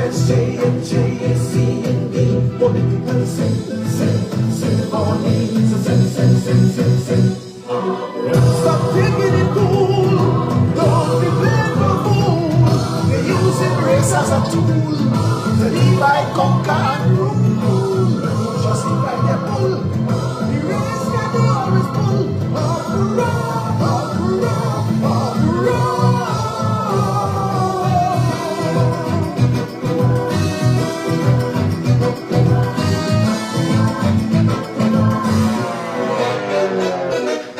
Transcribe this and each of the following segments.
MSJ and JAC and D. Political symphonies. Stop taking it cool. Don't be playing for fool. You're using race as a tool to divide, conquer, and rule. Justify their pull. The race can be always pull.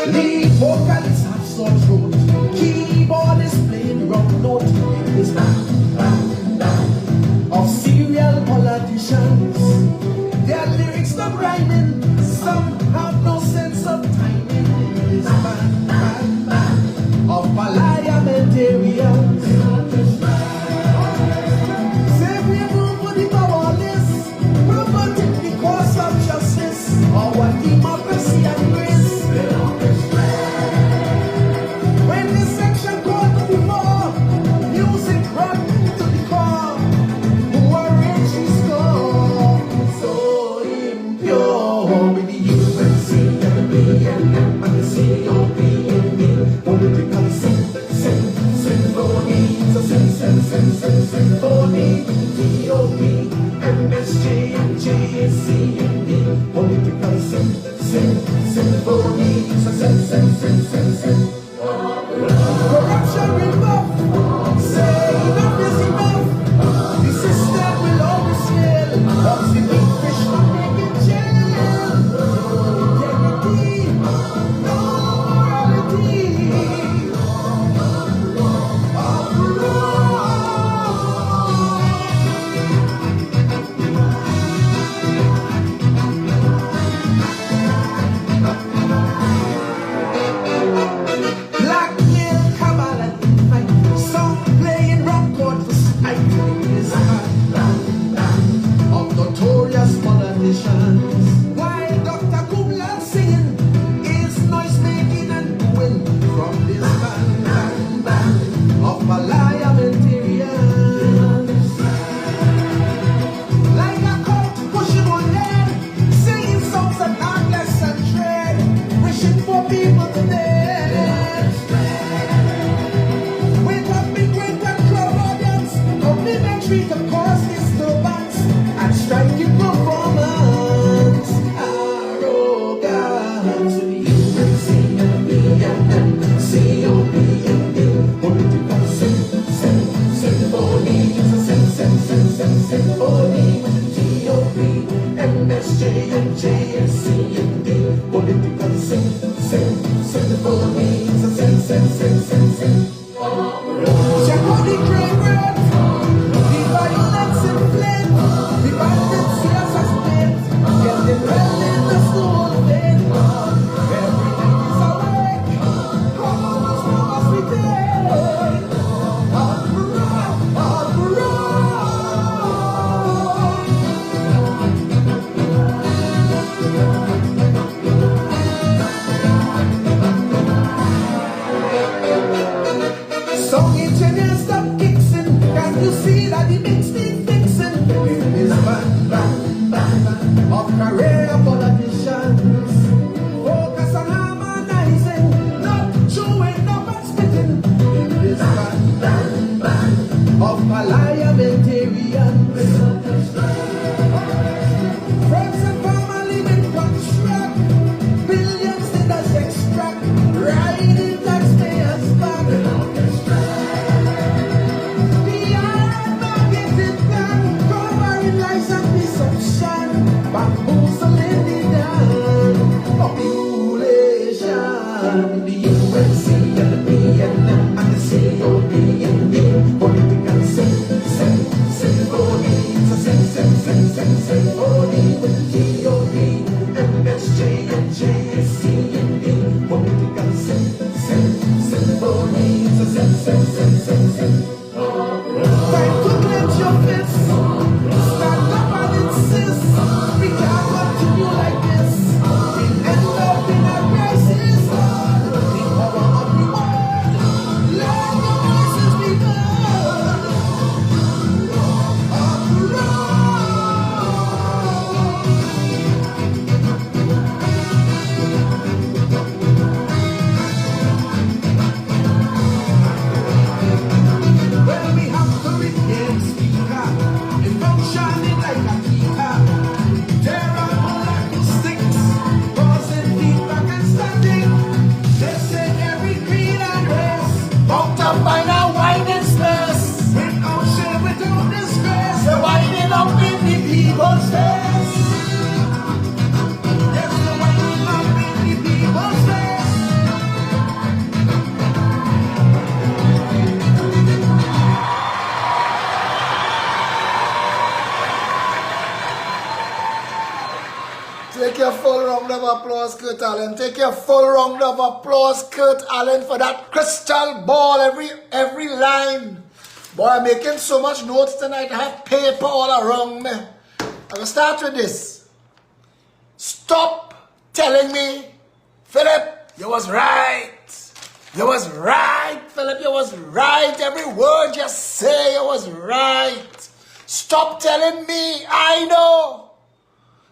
Lead vocalists have sore throat. Keyboard is playing wrong note. It is bang, bang, bang of serial politicians. Their lyrics not rhyming. Some have no sense of timing. It is bang, bang, bang of parliamentarians. Say we move for the powerless, promoting the cause of justice. Our democracy and grace. When this section called before, music brought to the core. Who arranged the score? So impure with the UNC and the BNM and the COP and the political symphonies. Symphony, DOP, MSJ and JAC and the political symphonies. Corruption rebuff. Say enough is enough. The system will always fail. Loves the big fish not making jail. Integrity, no morality. Blackmail, cabal, and invite. Some playing wrong chord for spite. It is of notorious politicians. While Dr. Kumla singing is noise making and doing from this band of parliamentarians. Like a cult pushing on lead, singing songs that are less and dread, wishing for people to dead. Wake up, big great and crowd audience, complimentary to cause disturbance and striking performance. Arrogance to the UNC and the BNM, COP and the political symphonies. Symphony with the GOP, MSJ and JAC and the political symphonies. Check out the graveyard, the violence in flame, the bandits yes as dead, get them well in the soul dead. Every night is awake, how much more must we take? Song engineers stop fixing. Can you see that he makes me fixing? It is bang of career politicians. Focus on harmonizing, not chewing up and spitting. It is bang of parliamentarians. Friends and family in contract, billions they does extract, riding taxpayers back. Bamboozling the down population. The UNC and the BNM and the COP and the political symphonies. Take your full round of applause, Kurt Allen. Take your full round of applause, Kurt Allen, for that crystal ball, every line. Boy, I'm making so much notes tonight. I have paper all around me. I'm going to start with this. Stop telling me, Philip, you was right. You was right, Philip, you was right. Every word you say, you was right. Stop telling me, I know.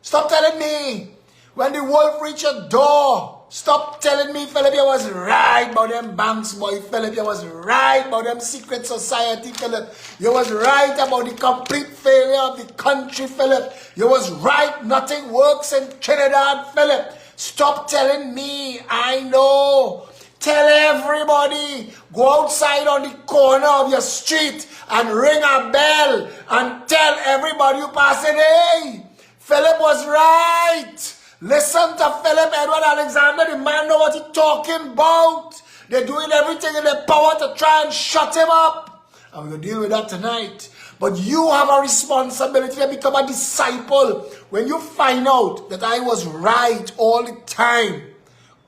Stop telling me when the wolf reach your door. Stop telling me, Philip, you was right about them banks, boy. Philip, you was right about them secret society, Philip. You was right about the complete failure of the country, Philip. You was right, nothing works in Trinidad, Philip. Stop telling me, I know. Tell everybody, go outside on the corner of your street and ring a bell and tell everybody you passing, hey, Philip was right. Listen to Philip Edward Alexander. The man know what he's talking about. They're doing everything in their power to try and shut him up. And we're going to deal with that tonight. But you have a responsibility to become a disciple. When you find out that I was right all the time,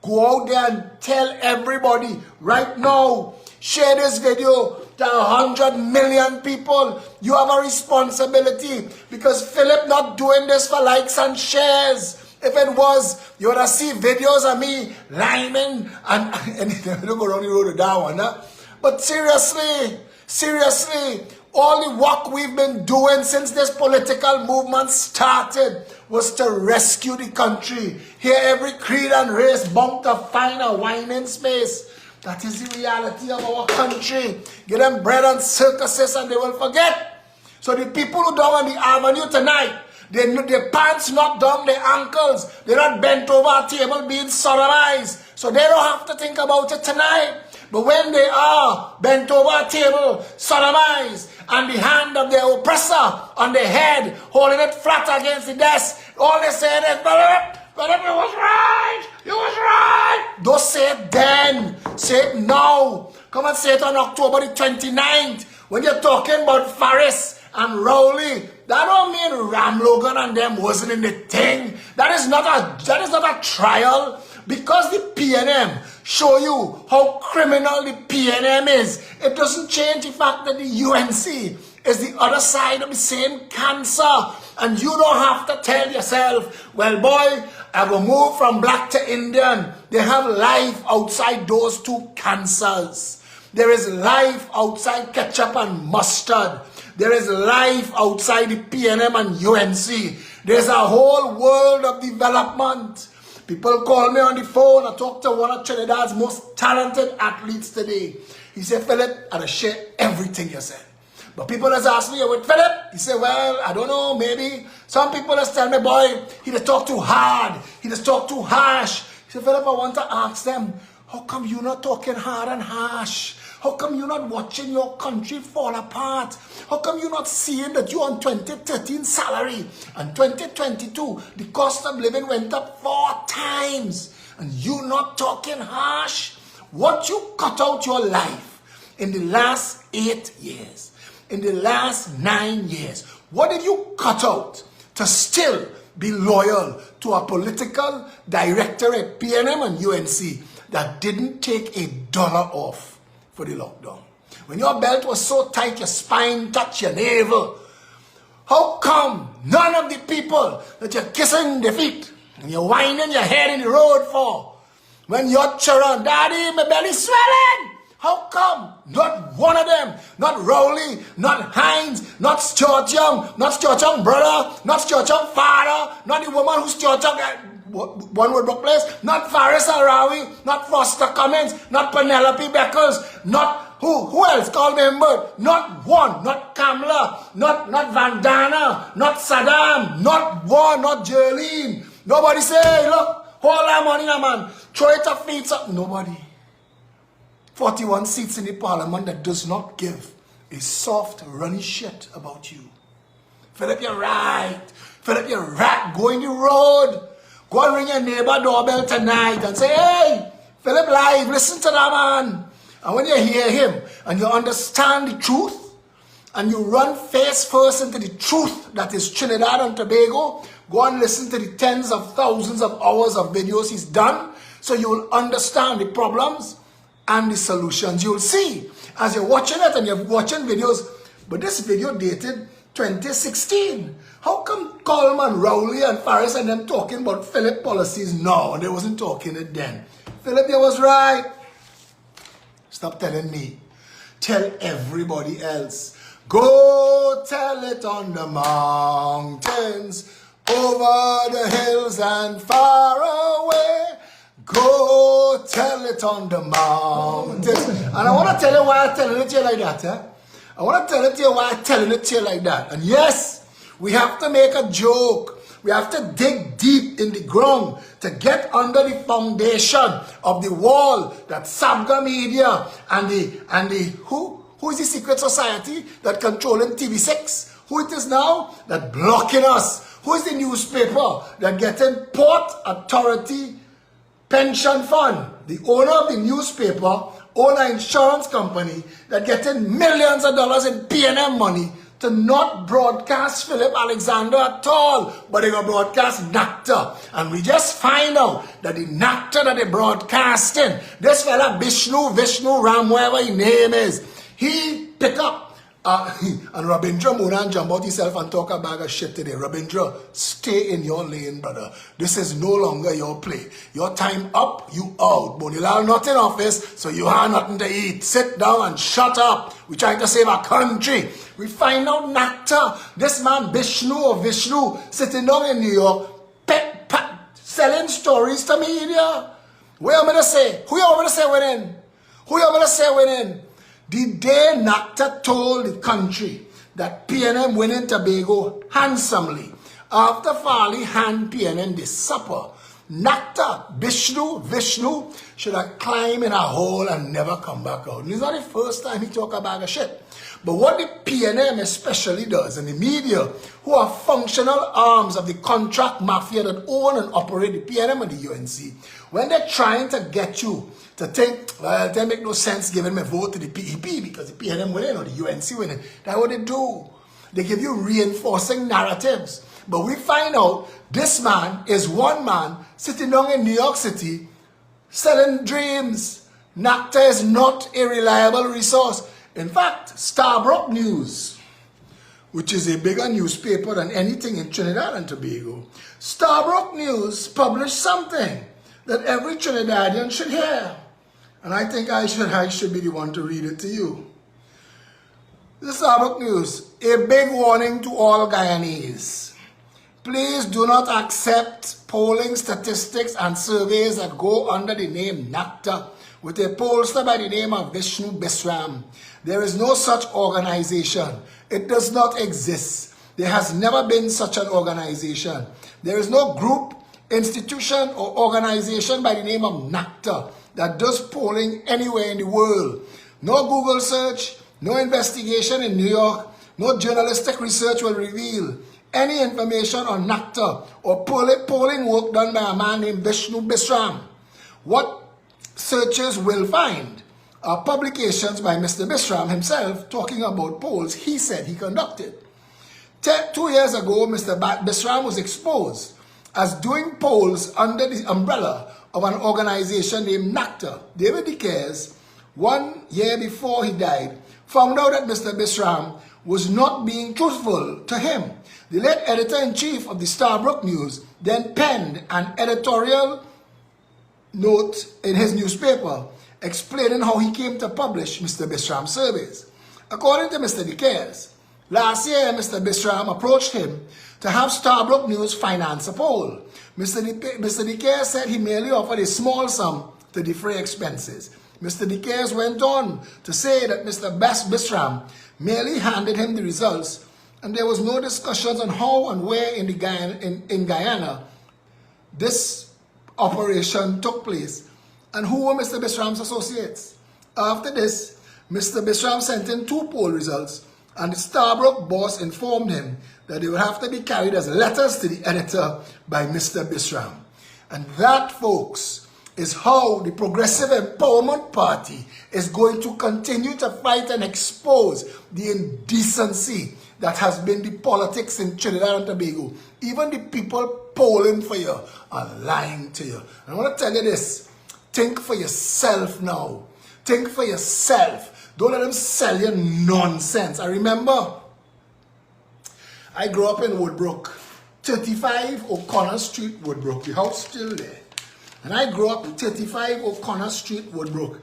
go out there and tell everybody right now. Share this video to 100 million people. You have a responsibility, because Philip not doing this for likes and shares. If it was, you would have seen videos of me liming and don't go around the road with that one. Huh? But seriously, all the work we've been doing since this political movement started was to rescue the country. Here every creed and race bound to find a whining space. That is the reality of our country. Give them bread and circuses and they will forget. So the people who down on the avenue tonight, their pants not down their ankles. They're not bent over a table being sodomized. So they don't have to think about it tonight. But when they are bent over a table, sodomized, and the hand of their oppressor on their head, holding it flat against the desk, all they say is, Philip, you was right! You was right! Don't say it then. Say it now. Come and say it on October the 29th. When you're talking about Faris and Rowley, that don't mean Ram Logan and them wasn't in the thing. That is not a trial. Because the PNM show you how criminal the PNM is, it doesn't change the fact that the UNC is the other side of the same cancer. And you don't have to tell yourself, well boy, I will move from black to Indian. They have life outside those two cancers. There is life outside ketchup and mustard. There is life outside the PNM and UNC. There's a whole world of development. People call me on the phone. I talk to one of Trinidad's most talented athletes today. He said, Philip, I'll share everything you said. But people has asked me, with Philip? He said, well, I don't know, maybe. Some people has tell me, boy, he just talk too hard. He just talk too harsh. He said, Philip, I want to ask them, how come you not talking hard and harsh? How come you not watching your country fall apart? How come you not seeing that you on 2013 salary and 2022, the cost of living went up 4 times and you not talking harsh? What you cut out your life in the last 8 years, in the last 9 years, what did you cut out to still be loyal to a political director at PNM and UNC that didn't take $1 off for the lockdown? When your belt was so tight, your spine touched your navel. How come none of the people that you're kissing their feet and you're winding your head in the road for, when your children, daddy, my belly swelling, how come not one of them, not Rowley, not Hines, not Stuart Young, not Stuart Young brother, not Stuart Young father, not the woman who's Stuart Young, one word book place, not Faris Arawi, not Foster Cummins, not Penelope Beckles, not who else called me bird? Not one, not Kamala, not Vandana, not Saddam, not one, not Jerlene. Nobody say, look, hold that money, man, throw it up, feet up. Nobody. 41 seats in the parliament that does not give a soft, runny shit about you. Philip, you're right. Philip, you're right. Go in the road. Go and ring your neighbor doorbell tonight and say, hey, Philip live, listen to that man. And when you hear him and you understand the truth and you run face first into the truth that is Trinidad and Tobago, go and listen to the tens of thousands of hours of videos he's done, so you will understand the problems and the solutions. You'll see as you're watching it and you're watching videos, but this video dated 2016. How come Coleman, Rowley, and Farris and them talking about Phillip policies now? They wasn't talking it then. Phillip, you was right. Stop telling me. Tell everybody else. Go tell it on the mountains, over the hills and far away. Go tell it on the mountains. And I want to tell you why I'm telling it to you like that. I want to tell it to you why I'm telling it to you like that. And yes, we have to make a joke. We have to dig deep in the ground to get under the foundation of the wall that Sabga Media and the who is the secret society that controlling TV6? Who it is now that blocking us? Who is the newspaper that getting Port Authority Pension Fund? The owner of the newspaper own an insurance company that getting millions of dollars in P&M money to not broadcast Philip Alexander at all, but they gonna broadcast NACTA. And we just find out that the NACTA that they broadcasting, this fella Vishnu Ram, whatever his name is, he pick up and Rabindra Moran jump out himself and talk a bag of shit today. Rabindra, stay in your lane, brother. This is no longer your play. Your time up, you out. Bonilal not in office, so you have nothing to eat. Sit down and shut up. We're trying to save our country. We find out NACTA, this man Vishnu, sitting down in New York, selling stories to media. What am I going to say? Who you want me to say winning? Who you want me to say winning? The day NACTA told the country that PNM went in Tobago handsomely, after Farley hand PNM the supper, NACTA, Vishnu should have climbed in a hole and never come back out. And it's not the first time he talk about a shit. But what the PNM especially does, and the media, who are functional arms of the contract mafia that own and operate the PNM and the UNC, when they're trying to get you to think, well, they make no sense giving me a vote to the PEP because the PNM winning or the UNC winning. That's what they do. They give you reinforcing narratives. But we find out this man is one man sitting down in New York City selling dreams. NACTA is not a reliable resource. In fact, Starbrook News, which is a bigger newspaper than anything in Trinidad and Tobago, Starbrook News published something that every Trinidadian should hear. And I think I should be the one to read it to you. The Starbrook News, a big warning to all Guyanese. Please do not accept polling statistics and surveys that go under the name NACTA with a pollster by the name of Vishnu Bisram. There is no such organization. It does not exist. There has never been such an organization. There is no group, institution, or organization by the name of NACTA that does polling anywhere in the world. No Google search, no investigation in New York, no journalistic research will reveal any information on NACTA or polling work done by a man named Vishnu Bisram. What searchers will find are publications by Mr. Bisram himself talking about polls he said he conducted. 2 years ago, Mr. Bisram was exposed as doing polls under the umbrella of an organization named NACTA. David DeCaires, 1 year before he died, found out that Mr. Bisram was not being truthful to him. The late editor-in-chief of the Starbrook News then penned an editorial note in his newspaper explaining how he came to publish Mr. Bisram's surveys. According to Mr. DeCaires, last year Mr. Bisram approached him to have Starbrook News finance a poll. Mr. DeCaires said he merely offered a small sum to defray expenses. Mr. DeCaires went on to say that Mr. Bisram merely handed him the results and there was no discussions on how and where in Guyana this operation took place and who were Mr. Bisram's associates. After this, Mr. Bisram sent in 2 poll results and the Starbrook boss informed him that they would have to be carried as letters to the editor by Mr. Bisram. And that, folks, is how the Progressive Empowerment Party is going to continue to fight and expose the indecency that has been the politics in Trinidad and Tobago. Even the people polling for you are lying to you. And I want to tell you this. Think for yourself now. Think for yourself. Don't let them sell you nonsense. I remember I grew up in Woodbrook. 35 O'Connor Street, Woodbrook. The house still there. And I grew up 35 O'Connor Street, Woodbrook.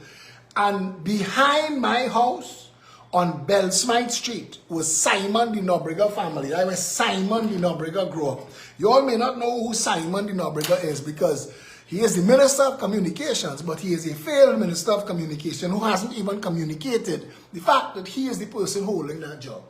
And behind my house on Bellsmith Street was Simon the Nobriga family. That was Simon the Nobriga grew up. You all may not know who Simon the Nobriga is because he is the Minister of Communications, but he is a failed Minister of Communication who hasn't even communicated the fact that he is the person holding that job.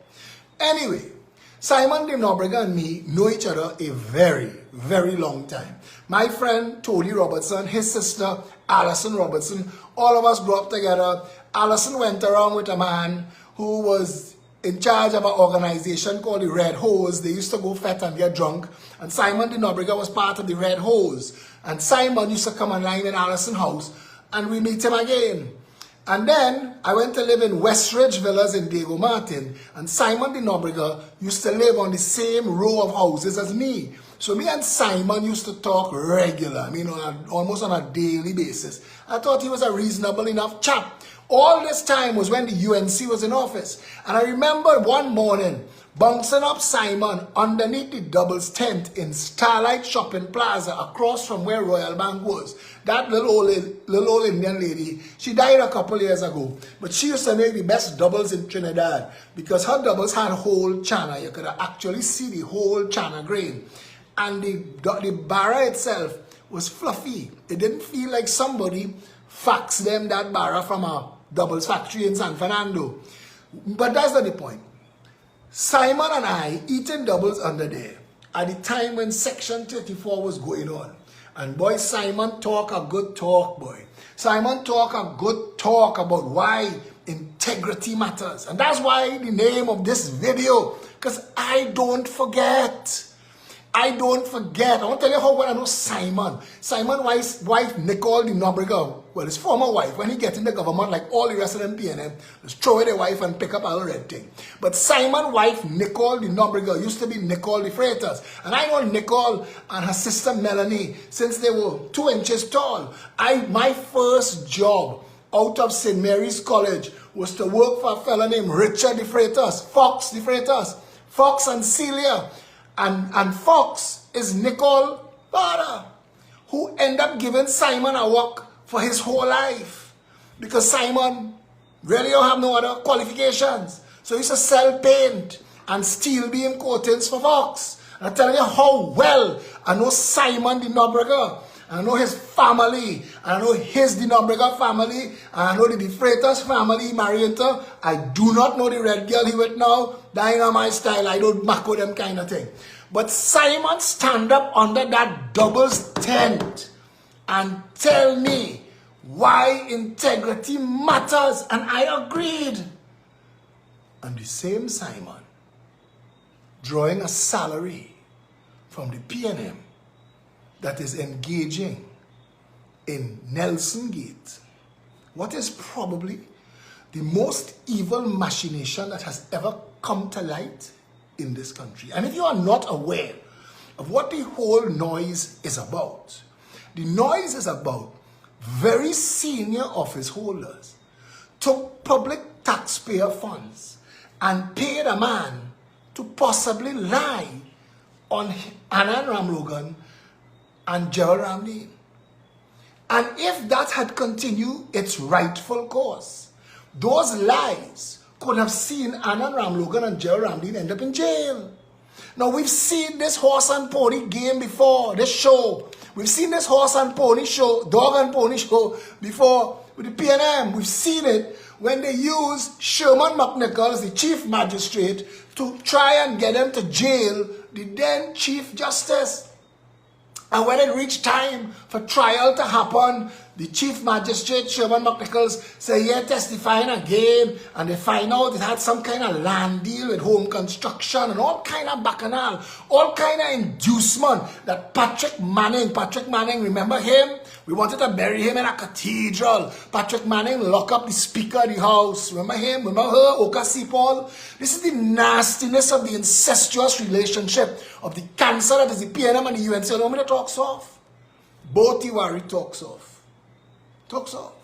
Anyway, Simon de Nobriga and me know each other a very, very long time. My friend Tony Robertson, his sister Alison Robertson, all of us grew up together. Alison went around with a man who was in charge of an organization called the Red Hose. They used to go fat and get drunk. And Simon de Nobriga was part of the Red Hose. And Simon used to come online in Alison's house and we meet him again. And then I went to live in Westridge Villas in Diego Martin. And Simon de Nobriga used to live on the same row of houses as me. So me and Simon used to talk regular, I mean, almost on a daily basis. I thought he was a reasonable enough chap. All this time was when the UNC was in office. And I remember one morning bouncing up Simon underneath the doubles tent in Starlight Shopping Plaza across from where Royal Bank was. That little old Indian lady, she died a couple years ago. But she used to make the best doubles in Trinidad because her doubles had whole china. You could actually see the whole china grain. And the barra itself was fluffy. It didn't feel like somebody faxed them that barra from a doubles factory in San Fernando. But that's not the point. Simon and I eating doubles under there at the time when Section 34 was going on. And boy, Simon talk a good talk, boy. Simon talk a good talk about why integrity matters. And that's why the name of this video, because I don't forget. I don't forget. I want to tell you how well I know Simon. Simon's wife, Nicole de Nobriga, well, his former wife, when he get in the government, like all the rest of them PNM, just throw away the wife and pick up all red thing. But Simon's wife, Nicole de Nobriga, used to be Nicole de Freitas. And I know Nicole and her sister Melanie since they were 2 inches tall. My first job out of St. Mary's College was to work for a fellow named Richard de Freitas, Fox de Freitas, Fox and Celia. And Fox is Nicole father, who ended up giving Simon a work for his whole life. Because Simon really don't have no other qualifications. So he used to sell paint and steel beam coatings for Fox. And I'm telling you how well I know Simon de Nobriga. I know his family, and I know his de Nobriga family, and I know the de Freitas family he married into. I do not know the red girl he with now. That ain't my style. I don't back with them kind of thing. But Simon stand up under that doubles tent and tell me why integrity matters. And I agreed. And the same Simon, drawing a salary from the PNM, that is engaging in Nelson Gate, what is probably the most evil machination that has ever come to light in this country. And if you are not aware of what the whole noise is about, the noise is about very senior office holders took public taxpayer funds and paid a man to possibly lie on Annan Ramlogan and Gerald Ramley. And if that had continued its rightful course, those lies could have seen Annan Ramlogan and Gerald Ramley end up in jail. Now we've seen this horse and pony game before, this show. We've seen this horse and pony show, dog and pony show before with the PNM. We've seen it when they used Sherman McNichols, the chief magistrate, to try and get them to jail the then Chief Justice. And when it reached time for trial to happen, the Chief Magistrate, Sherman McNichols, said, yeah, testifying again. And they find out it had some kind of land deal with home construction and all kind of bacchanal, all kind of inducement that Patrick Manning, remember him? We wanted to bury him in a cathedral. Patrick Manning lock up the speaker of the house. Remember him? Remember her? Okasipol? This is the nastiness of the incestuous relationship of the cancer that is the PNM and the UNC. You know me to talk soft? Both Iwari talk soft. Talk soft.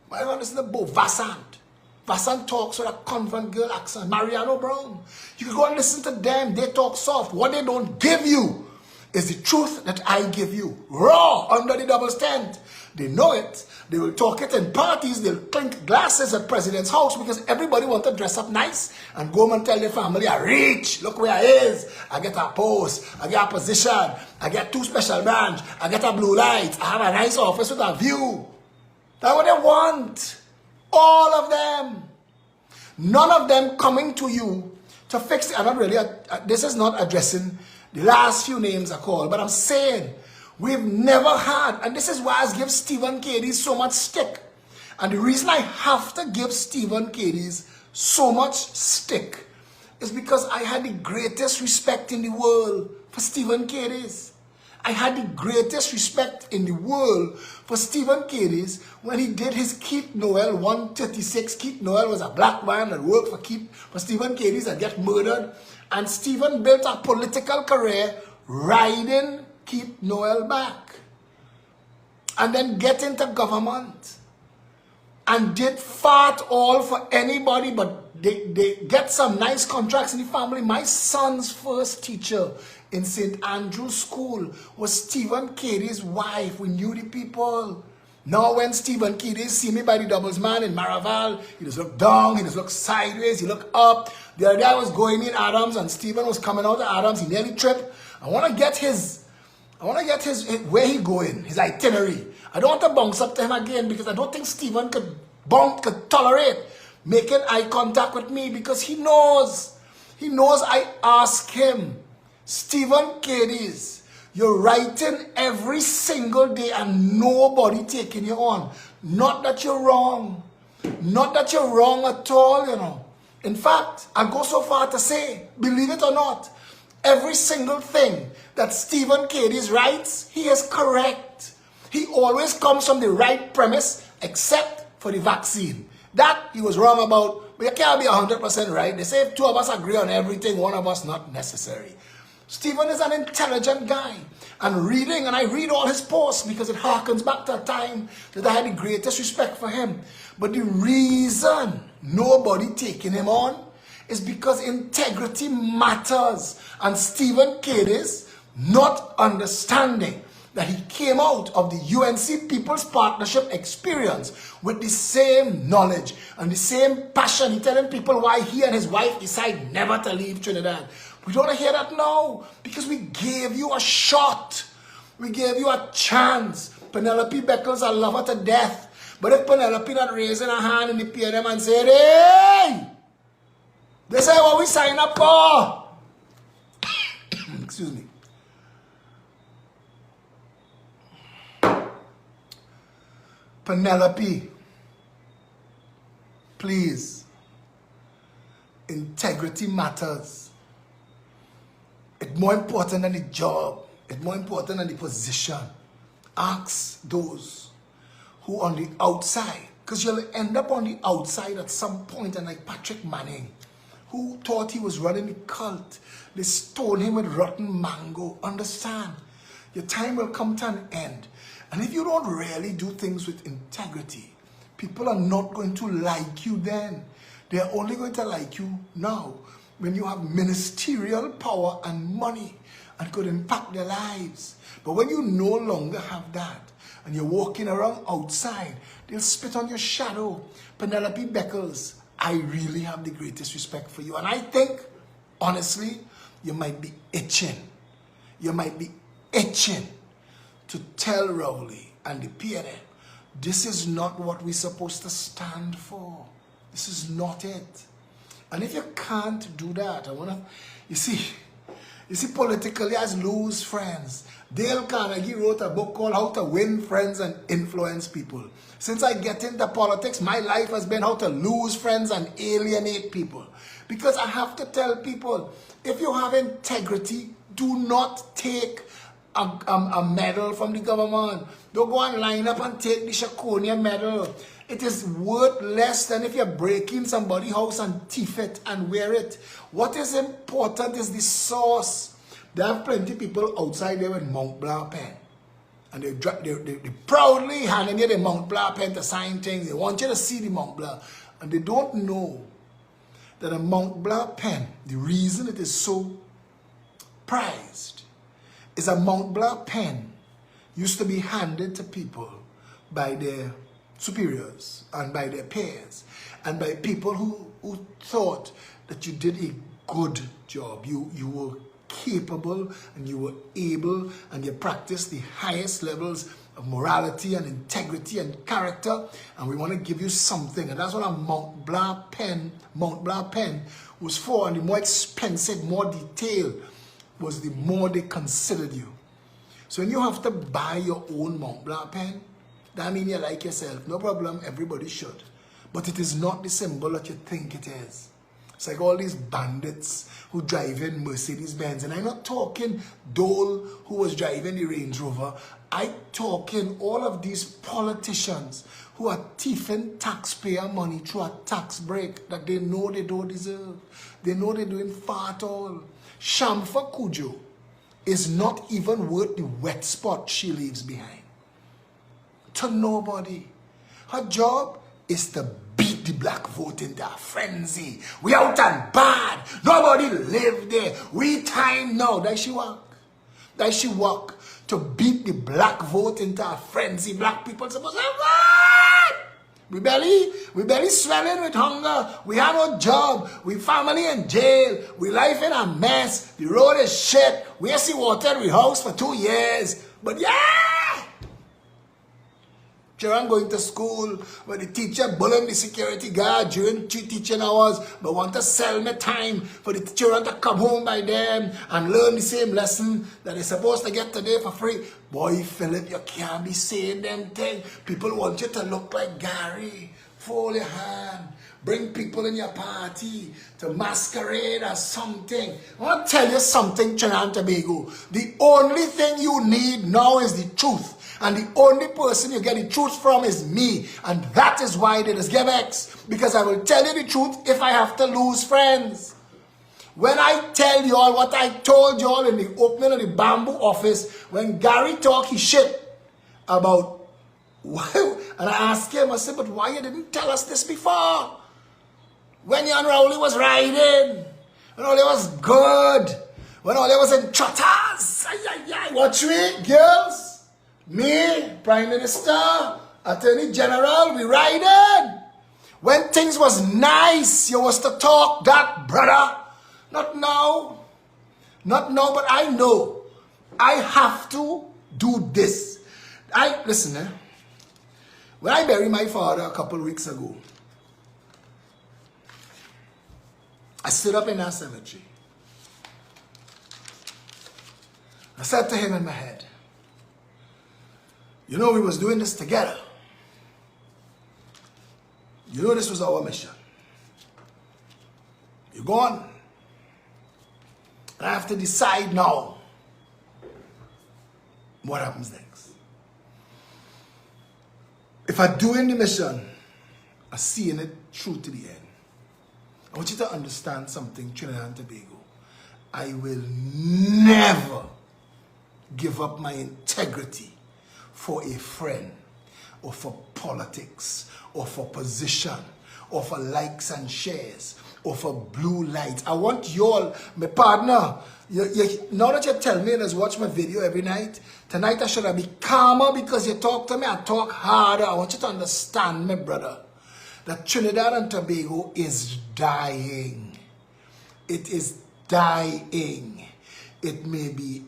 Why don't listen to both? Vassant. Vassant talks with a convent girl accent. Mariano Brown. You can go and listen to them. They talk soft. What they don't give you is the truth that I give you. Raw, under the double stand. They know it. They will talk it in parties. They'll clink glasses at president's house because everybody wants to dress up nice and go home and tell their family, I rich. Look where I is. I get a post. I get a position. I get 2 special branch. I get a blue light. I have a nice office with a view. That's what they want. All of them. None of them coming to you to fix it. I'm not really, this is not addressing the last few names I called, but I'm saying we've never had, and this is why I give Stephen Cadiz so much stick. And the reason I have to give Stephen Cadiz so much stick is because I had the greatest respect in the world for Stephen Cadiz. I had the greatest respect in the world for Stephen Cadiz when he did his Keith Noel 136. Keith Noel was a black man that worked for Stephen Cadiz and get murdered. And Stephen built a political career riding Keith Noel back. And then get into government. And did fart all for anybody, but they get some nice contracts in the family. My son's first teacher in St. Andrew's School was Stephen Cadiz's wife. We knew the people. Now when Stephen Cadiz see me by the doubles man in Maraval, he just look down, he just look sideways, he look up. The other day I was going in Adams and Stephen was coming out of Adams, he nearly tripped. I want to get his where he going, his itinerary. I don't want to bounce up to him again because I don't think Stephen could tolerate making eye contact with me because he knows I ask him, Stephen Cadiz, you're writing every single day and nobody taking you on. Not that you're wrong. Not that you're wrong at all, you know. In fact, I go so far to say, believe it or not, every single thing that Stephen Cadiz writes, he is correct. He always comes from the right premise, except for the vaccine. That he was wrong about, but you can't be 100% right. They say if 2 of us agree on everything, 1 of us not necessary. Stephen is an intelligent guy. And I read all his posts because it harkens back to a time that I had the greatest respect for him. But the reason nobody taking him on is because integrity matters. And Stephen Cadiz not understanding that he came out of the UNC People's Partnership experience with the same knowledge and the same passion. He telling people why he and his wife decide never to leave Trinidad. We don't want to hear that now because we gave you a shot. We gave you a chance. Penelope Beckles, I love her to death. But if Penelope not raising her hand in the PNM and saying, hey, this is what we sign up for. Excuse me. Penelope, please, integrity matters. It's more important than the job. It's more important than the position. Ask those who on the outside, because you'll end up on the outside at some point, and like Patrick Manning, who thought he was running the cult. They stole him with rotten mango. Understand? Your time will come to an end. And if you don't really do things with integrity, people are not going to like you then. They're only going to like you now when you have ministerial power and money and could impact their lives. But when you no longer have that and you're walking around outside, they'll spit on your shadow. Penelope Beckles, I really have the greatest respect for you. And I think, honestly, you might be itching. You might be itching to tell Rowley and the PNM, this is not what we're supposed to stand for. This is not it. And if you can't do that, you see politically as lose friends. Dale Carnegie wrote a book called How to Win Friends and Influence People. Since I get into politics, my life has been how to lose friends and alienate people. Because I have to tell people, if you have integrity, do not take a medal from the government. Don't go and line up and take the Shakonia medal. It is worth less than if you're breaking somebody's house and thief it and wear it. What is important is the source. There are plenty of people outside there with Mont Blanc pen. And they proudly handing you the Mont Blanc pen to sign things. They want you to see the Mont Blanc. And they don't know that a Mont Blanc pen, the reason it is so prized, is a Mont Blanc pen used to be handed to people by their superiors and by their peers and by people who thought that you did a good job. You were capable and you were able and you practiced the highest levels of morality and integrity and character, and we want to give you something. And that's what a Mont Blanc pen was for. And the more expensive, more detailed was, the more they considered you. So when you have to buy your own Mont Blanc pen, that means you like yourself. No problem, everybody should. But it is not the symbol that you think it is. It's like all these bandits who drive in Mercedes-Benz. And I'm not talking Dole, who was driving the Range Rover. I'm talking all of these politicians who are thieving taxpayer money through a tax break that they know they don't deserve. They know they're doing far at all. Shamfa Kujo is not even worth the wet spot she leaves behind. To nobody. Her job is to beat the black vote into a frenzy. We out and bad. Nobody live there. We time now. Does she work? Does she work to beat the black vote into a frenzy? Black people supposed to what? We barely swelling with hunger. We have no job. We family in jail. We life in a mess. The road is shit. We see water in the house for 2 years. But yeah! Children going to school where the teacher bullying the security guard during teaching hours, but want to sell me time for the children to come home by them and learn the same lesson that they're supposed to get today for free. Boy, Phillip, you can't be saying them things. People want you to look like Gary. Fold your hand. Bring people in your party to masquerade as something. I want to tell you something, Trinidad and Tobago. The only thing you need now is the truth. And the only person you get the truth from is me. And that is why they just give X. Because I will tell you the truth if I have to lose friends. When I tell y'all what I told y'all in the opening of the Bamboo office, when Gary talked his shit about why, and I asked him, I said, but why you didn't tell us this before? When you and Rowley was riding, when all it was good, when all it was in trotters, watch me, girls. Me, Prime Minister, Attorney General, we riding. When things was nice, you was to talk that, brother. Not now. Not now, but I know. I have to do this. Listen, when I buried my father a couple weeks ago, I stood up in that cemetery. I said to him in my head, you know we was doing this together. You know this was our mission. You're gone. I have to decide now what happens next. If I'm doing the mission, I'm seeing it through to the end. I want you to understand something, Trinidad and Tobago. I will never give up my integrity for a friend, or for politics, or for position, or for likes and shares, or for blue lights. I want y'all, my partner, now that you tell me and watch my video every night, tonight I should have been calmer because you talk to me, I talk harder. I want you to understand, my brother, that Trinidad and Tobago is dying. It is dying. It may be,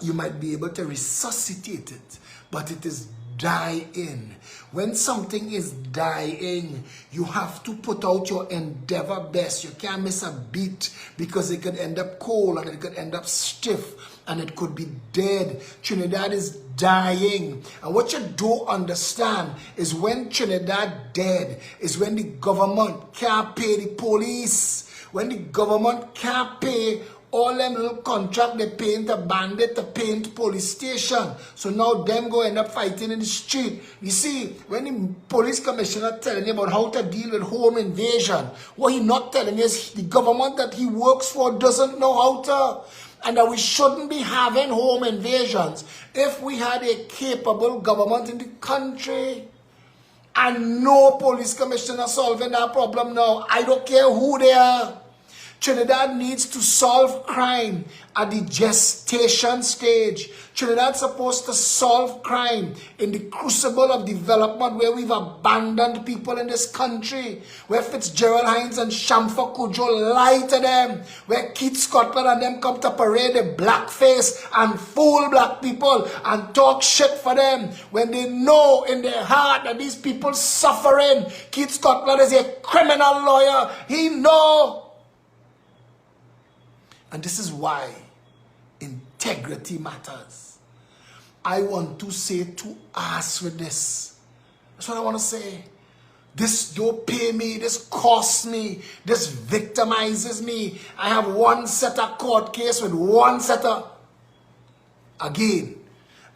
you might be able to resuscitate it, but it is dying. When something is dying, you have to put out your endeavor best. You can't miss a beat because it could end up cold and it could end up stiff and it could be dead. Trinidad is dying. And what you don't understand is when Trinidad dead is when the government can't pay the police, when the government can't pay all them little contract they paint a bandit to paint police station. So now them go end up fighting in the street. You see, when the police commissioner telling you about how to deal with home invasion, what he not telling you is the government that he works for doesn't know how to. And that we shouldn't be having home invasions if we had a capable government in the country. And no police commissioner solving that problem now. I don't care who they are. Trinidad needs to solve crime at the gestation stage. Trinidad's supposed to solve crime in the crucible of development where we've abandoned people in this country. Where Fitzgerald Hines and Shamfa Cudjoe lie to them. Where Keith Scotland and them come to parade a blackface and fool black people and talk shit for them. When they know in their heart that these people suffering. Keith Scotland is a criminal lawyer. He knows. And this is why integrity matters. I want to say to us with this. That's what I want to say. This don't pay me, this costs me, this victimizes me. I have one set of court case with one set of... Again,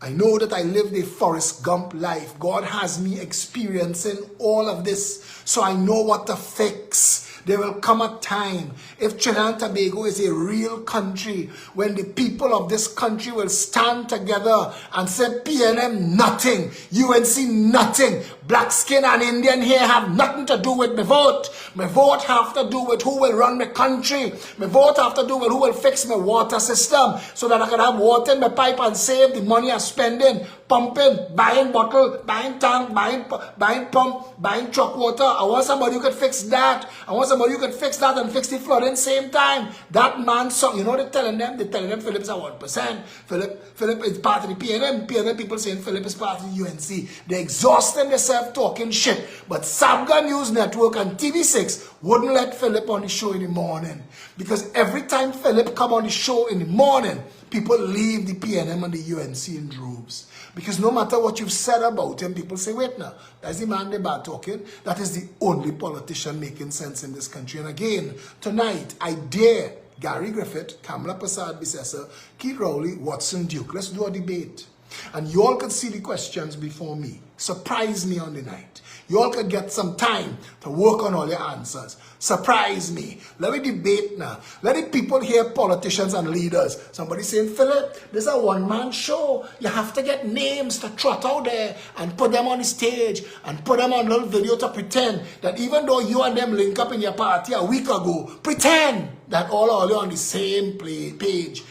I know that I lived a Forrest Gump life. God has me experiencing all of this. So I know what to fix. There will come a time, if Trinidad and Tobago is a real country, when the people of this country will stand together and say, PNM nothing, UNC nothing, black skin and Indian hair have nothing to do with my vote. My vote have to do with who will run my country. My vote have to do with who will fix my water system so that I can have water in my pipe and save the money I'm spending, pumping, buying bottle, buying tank, buying pump, buying truck water. I want somebody who can fix that. I want somebody who can fix that and fix the flooding same time. That man, so you know they're telling them Phillip is at 1%. Phillip is part of the PNM. PNM people saying Phillip is part of the UNC. They're exhausting themselves talking shit. But Sabga News Network and TV6 wouldn't let Phillip on the show in the morning. Because every time Phillip come on the show in the morning, people leave the PNM and the UNC in droves. Because no matter what you've said about him, people say, wait now, that's the man they bad talking. That is the only politician making sense in this country. And again, tonight, I dare Gary Griffith, Kamala Prasad Bisesa, Keith Rowley, Watson Duke. Let's do a debate. And you all can see the questions before me. Surprise me on the night. You all can get some time to work on all your answers. Surprise me. Let me debate now. Let the people hear politicians and leaders. Somebody saying, Phillip, this is a one-man show. You have to get names to trot out there and put them on the stage and put them on a little video to pretend that even though you and them link up in your party a week ago, pretend that all are on the same page.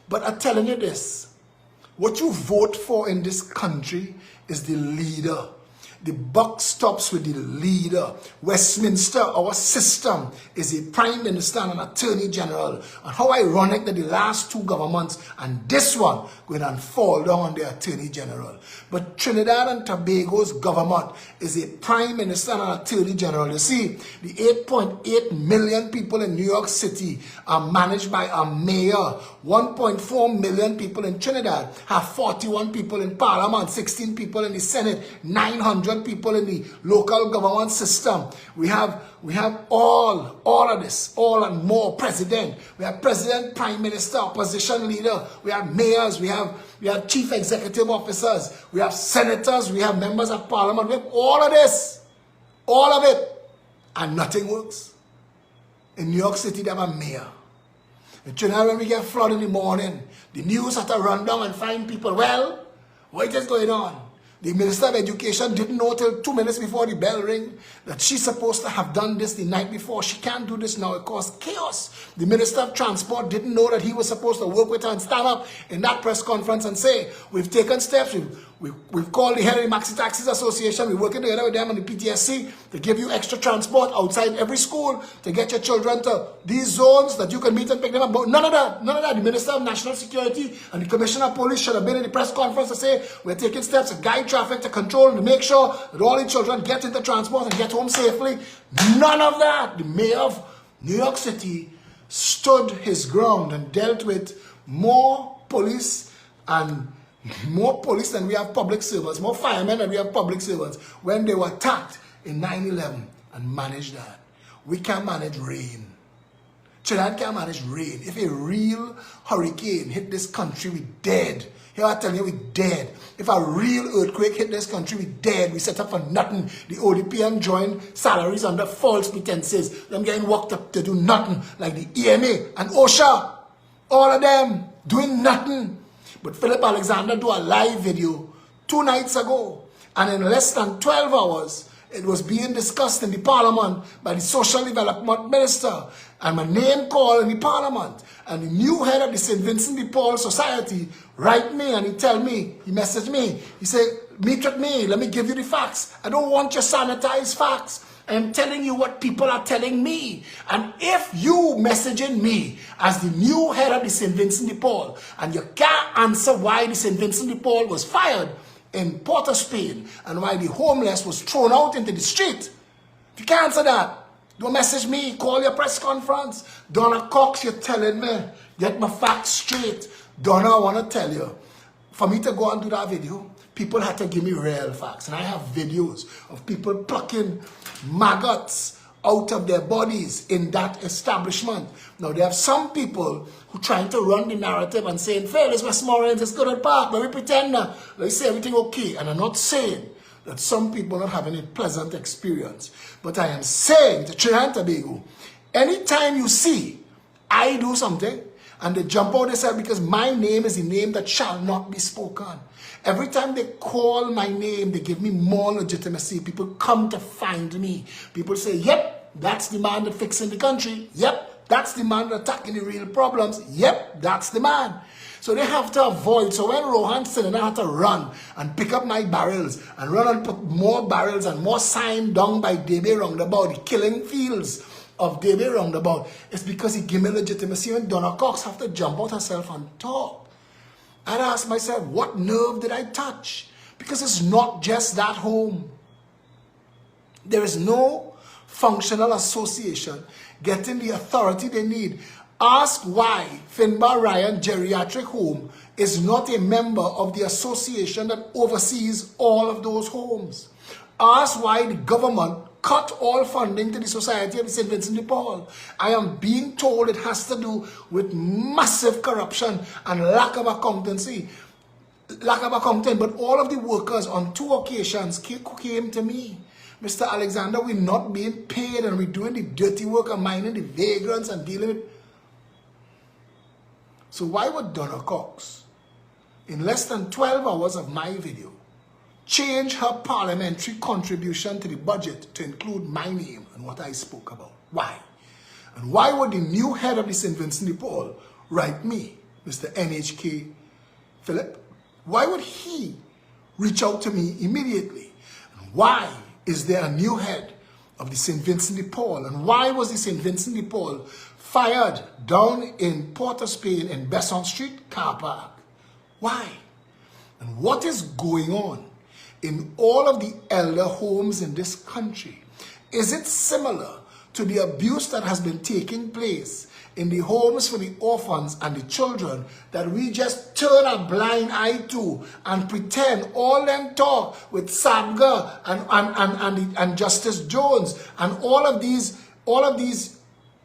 But I'm telling you this. What you vote for in this country is the leader. The buck stops with the leader. Westminster, our system, is a prime minister and an attorney general. And how ironic that the last two governments and this one going and fall down on the attorney general. But Trinidad and Tobago's government is a prime minister and an attorney general. You see, the 8.8 million people in New York City are managed by a mayor. 1.4 million people in Trinidad have 41 people in parliament, 16 people in the Senate, 900 people in the local government system. We have all of this, all and more. President, we have president, prime minister, opposition leader, we have mayors, we have chief executive officers, we have senators, we have members of parliament. We have all of this, all of it, and nothing works. In New York City, they have a mayor. In Trinidad, when we get flood in the morning, the news have to run down and find people. Well, what is going on? The Minister of Education didn't know till 2 minutes before the bell ring that she's supposed to have done this the night before. She can't do this now. It caused chaos. The Minister of Transport didn't know that he was supposed to work with her and stand up in that press conference and say, we've taken steps, we've called the Henry Maxi Taxis Association, we're working together with them and the PTSC to give you extra transport outside every school to get your children to these zones that you can meet and pick them up. But none of that. The Minister of National Security and the Commissioner of Police should have been in the press conference to say, we're taking steps to guide traffic, to control, and to make sure that all the children get into transport and get home safely. None of that. The mayor of New York City stood his ground and dealt with more police than we have public servants, more firemen than we have public servants when they were attacked in 9/11 and managed that. We can't manage rain. Trinidad can't manage rain. If a real hurricane hit this country, we dead. Here I tell you, we dead. If a real earthquake hit this country, we dead. We set up for nothing. The ODP enjoying salaries under false pretenses. Them getting worked up to do nothing. Like the EMA and OSHA. All of them doing nothing. But Phillip Alexander do a live video 2 nights ago. And in less than 12 hours, it was being discussed in the parliament by the social development minister. And my name called in the parliament. And the new head of the St. Vincent de Paul Society write me and he messaged me. He said, meet with me, let me give you the facts. I don't want your sanitized facts. I'm telling you what people are telling me. And if you messaging me as the new head of the St. Vincent de Paul and you can't answer why the St. Vincent de Paul was fired in Port of Spain and why the homeless was thrown out into the street, if you can't answer that, don't message me, call your press conference. Donna Cox, you're telling me, get my facts straight. Donna, I want to tell you, for me to go and do that video, people had to give me real facts. And I have videos of people plucking maggots out of their bodies in that establishment. Now, there have some people who trying to run the narrative and saying, Phil, it's Westmoreland, it's Goodwood Park, but we pretend now. They say everything okay. And I'm not saying that some people are not having a pleasant experience. But I am saying to Trinidad and Tobago, anytime you see I do something, and they jump out, they say, because my name is the name that shall not be spoken. Every time they call my name, they give me more legitimacy. People come to find me. People say, yep, that's the man that fixing the country. Yep, that's the man that attacking the real problems. Yep, that's the man. So they have to avoid. So when Rohan said, and I had to run and pick up my barrels and run and put more barrels and more sign down by DB roundabout, the killing fields of DB roundabout, it's because he gave me legitimacy. When Donna Cox have to jump out herself and talk. And I asked myself, what nerve did I touch? Because it's not just that home. There is no functional association getting the authority they need. Ask why Finbar Ryan Geriatric Home is not a member of the association that oversees all of those homes. Ask why the government cut all funding to the Society of St. Vincent de Paul. I am being told it has to do with massive corruption and lack of accountancy. Lack of accounting, but all of the workers on 2 occasions came to me. Mr. Alexander, we're not being paid and we're doing the dirty work and minding the vagrants and dealing with... So why would Donna Cox, in less than 12 hours of my video, change her parliamentary contribution to the budget to include my name and what I spoke about? Why? And why would the new head of the St. Vincent de Paul write me, Mr. NHK Phillip? Why would he reach out to me immediately? And why is there a new head of the St. Vincent de Paul? And why was the St. Vincent de Paul fired down in Port of Spain in Besson Street car park? Why? And what is going on in all of the elder homes in this country? Is it similar to the abuse that has been taking place in the homes for the orphans and the children that we just turn a blind eye to and pretend all them talk with Sabga and Justice Jones and all of these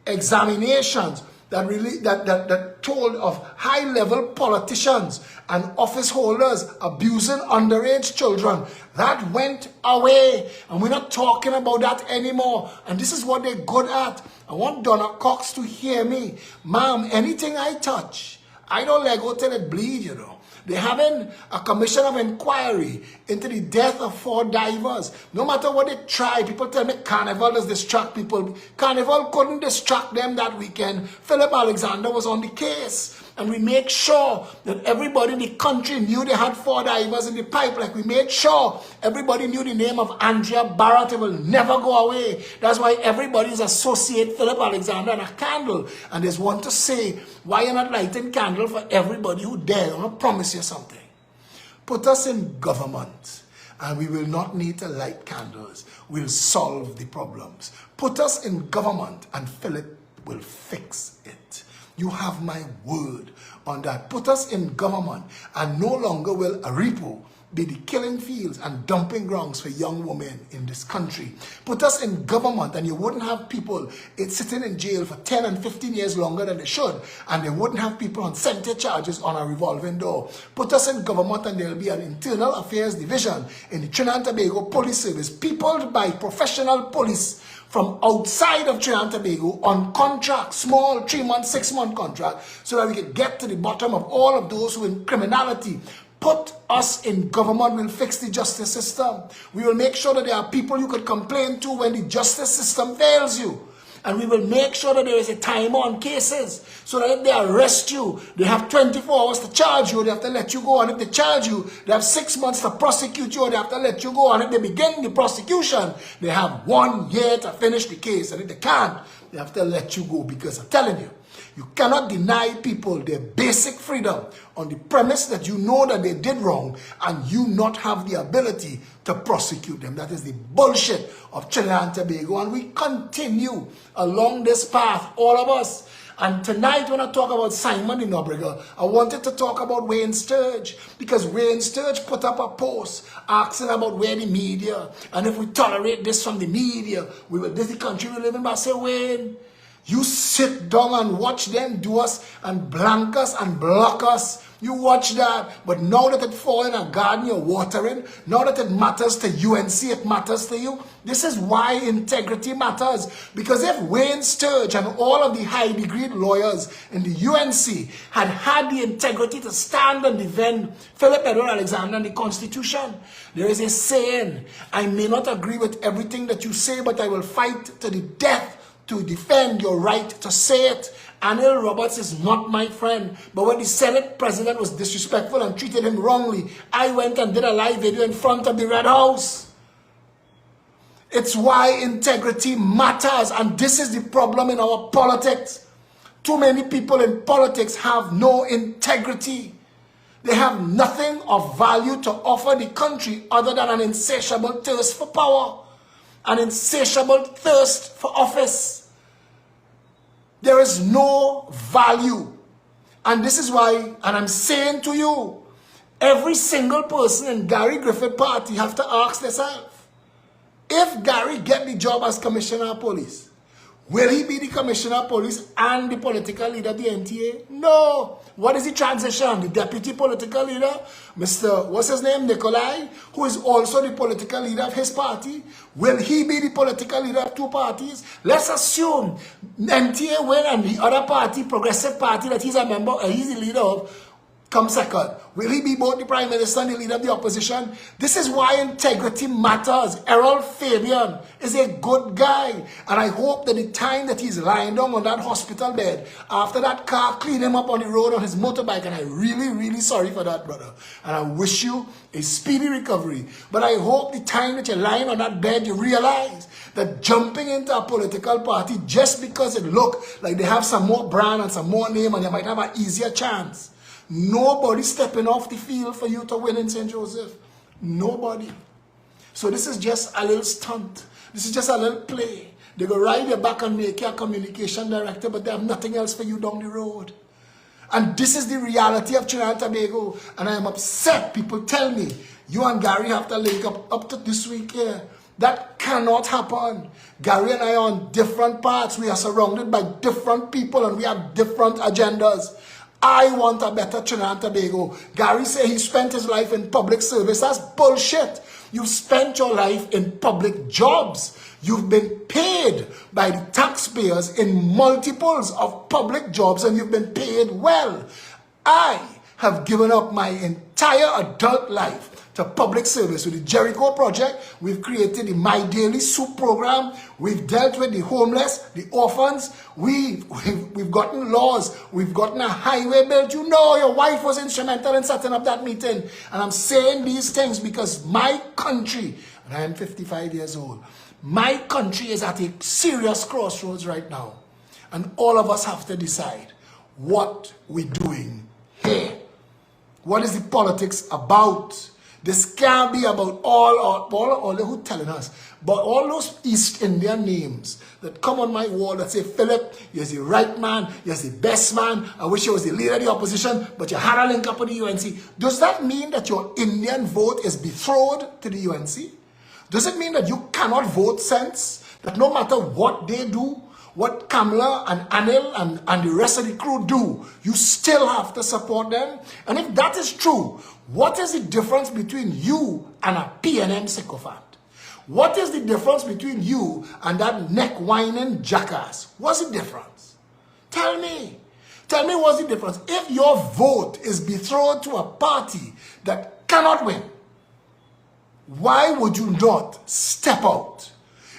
examinations that really that told of high-level politicians and office holders abusing underage children. That went away, and we're not talking about that anymore. And this is what they're good at. I want Donna Cox to hear me. Ma'am, anything I touch, I don't let go till it bleed, you know. They're having a commission of inquiry into the death of 4 divers. No matter what they try, people tell me Carnival does distract people. Carnival couldn't distract them that weekend. Phillip Alexander was on the case. And we made sure that everybody in the country knew they had 4 divers in the pipe. Like we made sure everybody knew the name of Andrea Barrett. It will never go away. That's why everybody's associate Phillip Alexander and a candle. And there's one to say, why you're not lighting candle for everybody who dare? I want to promise you something. Put us in government and we will not need to light candles. We'll solve the problems. Put us in government and Phillip will fix it. You have my word on that. Put us in government and no longer will Aripo be the killing fields and dumping grounds for young women in this country. Put us in government and you wouldn't have people sitting in jail for 10 and 15 years longer than they should, and they wouldn't have people on sentencing charges on a revolving door. Put us in government and there'll be an internal affairs division in the Trinidad and Tobago Police Service, peopled by professional police from outside of Trinidad and Tobago on contract, small 3-month, 6-month contract, so that we can get to the bottom of all of those who in criminality. Put us in government, we'll fix the justice system. We will make sure that there are people you could complain to when the justice system fails you. And we will make sure that there is a timer on cases, so that if they arrest you, they have 24 hours to charge you, they have to let you go. And if they charge you, they have 6 months to prosecute you, they have to let you go. And if they begin the prosecution, they have 1 year to finish the case. And if they can't, they have to let you go, because I'm telling you, you cannot deny people their basic freedom on the premise that you know that they did wrong and you not have the ability to prosecute them. That is the bullshit of Trinidad and Tobago, and we continue along this path, all of us. And tonight when I talk about Simon the Nobrega, I wanted to talk about Wayne Sturge, because Wayne Sturge put up a post asking about where the media, and if we tolerate this from the media, this is the country we live in. But I say, Wayne, you sit down and watch them do us and blank us and block us. You watch that. But now that it falls in a garden you're watering, now that it matters to UNC, it matters to you. This is why integrity matters. Because if Wayne Sturge and all of the high-degree lawyers in the UNC had the integrity to stand and defend Phillip Alexander and the Constitution, there is a saying, I may not agree with everything that you say, but I will fight to the death to defend your right to say it. Anil Roberts is not my friend, but when the Senate president was disrespectful and treated him wrongly, I went and did a live video in front of the Red House. It's why integrity matters, and this is the problem in our politics. Too many people in politics have no integrity. They have nothing of value to offer the country other than an insatiable thirst for power, an insatiable thirst for office. There is no value. And this is why, and I'm saying to you, every single person in Gary Griffith party have to ask themselves, if Gary get the job as Commissioner of Police, will he be the Commissioner of Police and the political leader of the NTA? No. What is the transition? The deputy political leader, Mr. what's his name, Nikolai, who is also the political leader of his party. Will he be the political leader of two parties? Let's assume NTA win and the other party, Progressive Party, that he's a member, he's the leader of, come second. Will he be both the Prime Minister and the leader of the opposition? This is why integrity matters. Errol Fabian is a good guy. And I hope that the time that he's lying down on that hospital bed, after that car cleaned him up on the road on his motorbike, and I'm really, really sorry for that, brother. And I wish you a speedy recovery. But I hope the time that you're lying on that bed, you realize that jumping into a political party just because it looks like they have some more brand and some more name and they might have an easier chance. Nobody stepping off the field for you to win in St. Joseph. Nobody. So this is just a little stunt. This is just a little play. They go ride your back and make you a communication director, but they have nothing else for you down the road. And this is the reality of Trinidad and Tobago. And I am upset. People tell me, you and Gary have to link up to this week here. That cannot happen. Gary and I are on different paths. We are surrounded by different people and we have different agendas. I want a better Trinidad and Tobago. Gary said he spent his life in public service. That's bullshit. You've spent your life in public jobs. You've been paid by the taxpayers in multiples of public jobs and you've been paid well. I have given up my entire adult life to public service. With the Jericho Project, we've created the My Daily Soup program. We've dealt with the homeless, the orphans. We've gotten laws. We've gotten a highway built. You know, your wife was instrumental in setting up that meeting. And I'm saying these things because my country, and I am 55 years old, my country is at a serious crossroads right now. And all of us have to decide what we're doing here. What is the politics about? This can't be about all who telling us, but all those East Indian names that come on my wall that say, Philip, you're the right man, you're the best man, I wish you was the leader of the opposition, but you had a link up with the UNC. Does that mean that your Indian vote is betrothed to the UNC? Does it mean that you cannot vote sense? That no matter what they do, what Kamala and Anil and the rest of the crew do, you still have to support them? And if that is true, what is the difference between you and a PNM sycophant? What is the difference between you and that neck-whining jackass? What's the difference? Tell me. Tell me what's the difference. If your vote is betrothed to a party that cannot win, why would you not step out?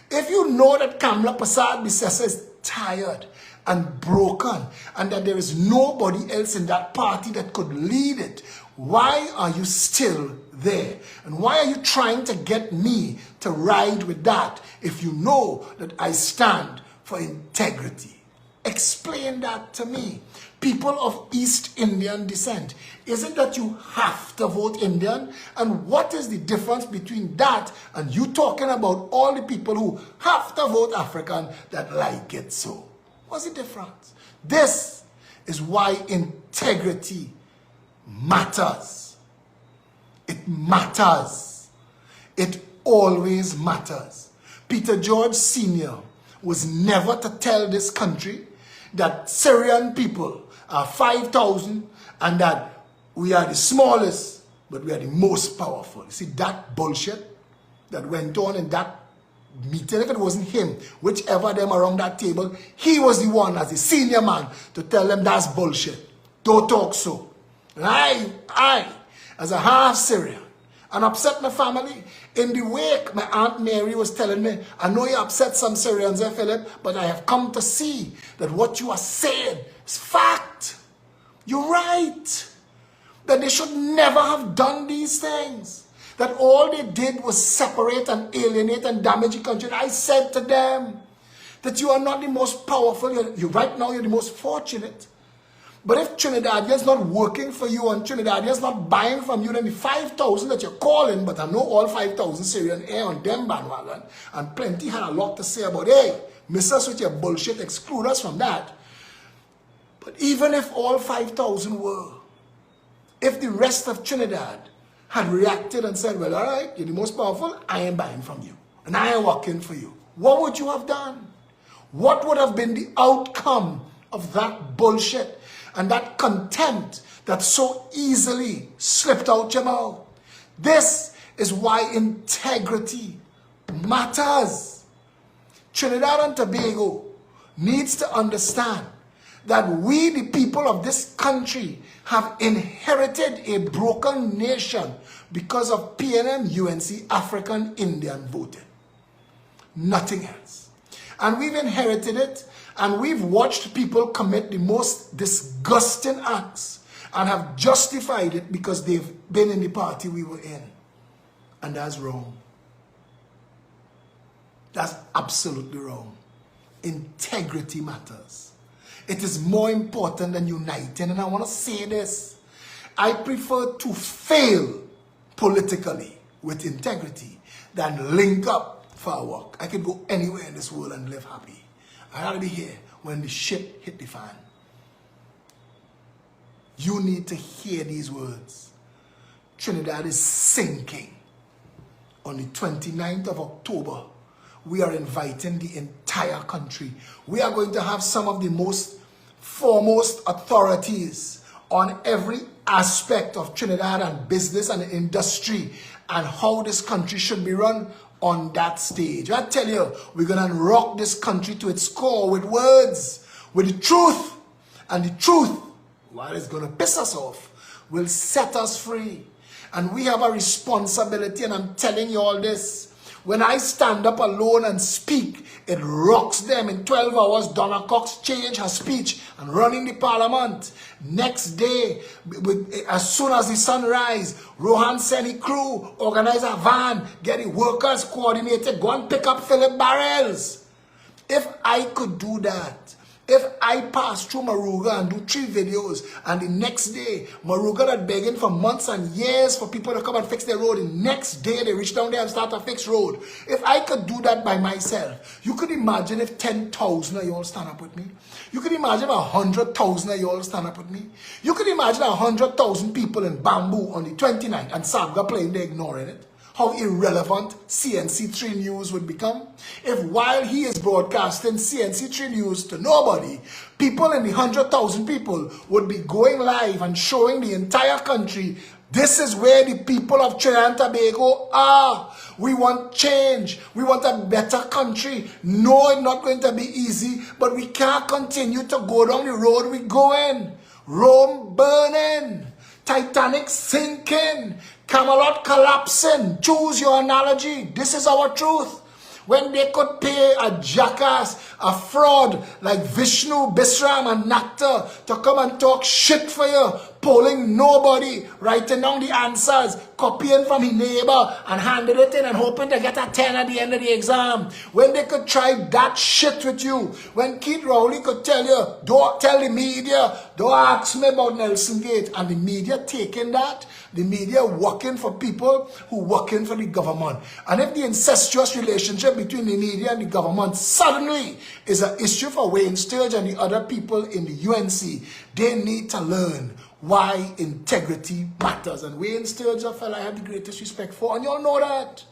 If you know that Kamala Persad-Bissessar is tired and broken and that there is nobody else in that party that could lead it, why are you still there? And why are you trying to get me to ride with that if you know that I stand for integrity? Explain that to me. People of East Indian descent, is it that you have to vote Indian? And what is the difference between that and you talking about all the people who have to vote African that like it so? What's the difference? This is why integrity matters. It matters. It always matters. Peter George Sr. was never to tell this country that Syrian people are 5,000 and that we are the smallest, but we are the most powerful. You see that bullshit that went on in that meeting? If it wasn't him, whichever of them around that table, he was the one as the senior man to tell them that's bullshit. Don't talk so. And I, as a half Syrian, and upset my family. In the wake, my Aunt Mary was telling me, I know you upset some Syrians, Philip, but I have come to see that what you are saying is fact. You're right. That they should never have done these things. That all they did was separate and alienate and damage the country. And I said to them that you are not the most powerful. Right now, you're the most fortunate. But if Trinidadians not working for you and Trinidadians not buying from you, then the 5,000 that you're calling, but I know all 5,000 Syrian air on them bandwagon, and plenty had a lot to say about, hey, miss us with your bullshit, exclude us from that. But even if all 5,000 were, if the rest of Trinidad had reacted and said, well, all right, you're the most powerful, I am buying from you, and I am working for you, what would you have done? What would have been the outcome of that bullshit? And that contempt that so easily slipped out your mouth. This is why integrity matters. Trinidad and Tobago needs to understand that we, the people of this country, have inherited a broken nation because of PNM, UNC, African Indian voting. Nothing else. And we've inherited it. And we've watched people commit the most disgusting acts and have justified it because they've been in the party we were in. And that's wrong. That's absolutely wrong. Integrity matters. It is more important than uniting. And I want to say this. I prefer to fail politically with integrity than link up for our work. I could go anywhere in this world and live happy. I gotta be here when the shit hit the fan. You need to hear these words. Trinidad is sinking. On the 29th of October, we are inviting the entire country. We are going to have some of the most foremost authorities on every aspect of Trinidad and business and industry and how this country should be run on that stage. I tell you, we're going to rock this country to its core with words, with the truth. And the truth, while it's going to piss us off, will set us free. And we have a responsibility, and I'm telling you all this. When I stand up alone and speak, it rocks them. In 12 hours, Donna Cox changed her speech and running the parliament. Next day, as soon as the sun rises, Rohan sent his crew, organize a van, get the workers coordinated, go and pick up Phillip barrels. If I could do that, If I pass through Maruga and do 3 videos, and the next day, Maruga that begging for months and years for people to come and fix their road, the next day they reach down there and start to fix road. If I could do that by myself, you could imagine if 10,000 of you all stand up with me. You could imagine 100,000 of you all stand up with me. You could imagine 100,000 people in Bamboo on the 29th and Sabga playing, they ignoring it. How irrelevant CNC3 News would become if while he is broadcasting CNC3 News to nobody, people in the 100,000 people would be going live and showing the entire country, this is where the people of Trinidad and Tobago are. We want change. We want a better country. No, it's not going to be easy, but we can't continue to go down the road we're going. Rome burning. Titanic sinking. Camelot collapsing. Choose your analogy. This is our truth. When they could pay a jackass, a fraud like Vishnu, Bisram and Nakta to come and talk shit for you, polling nobody, writing down the answers, copying from his neighbor and handing it in and hoping to get a 10 at the end of the exam. When they could try that shit with you. When Keith Rowley could tell you, don't tell the media, don't ask me about Nelson Gate. And the media taking that, the media working for people who working for the government. And if the incestuous relationship between the media and the government suddenly is an issue for Wayne Sturge and the other people in the UNC, they need to learn why integrity matters. And Wayne Sturge, a fella I have the greatest respect for, and you all know that.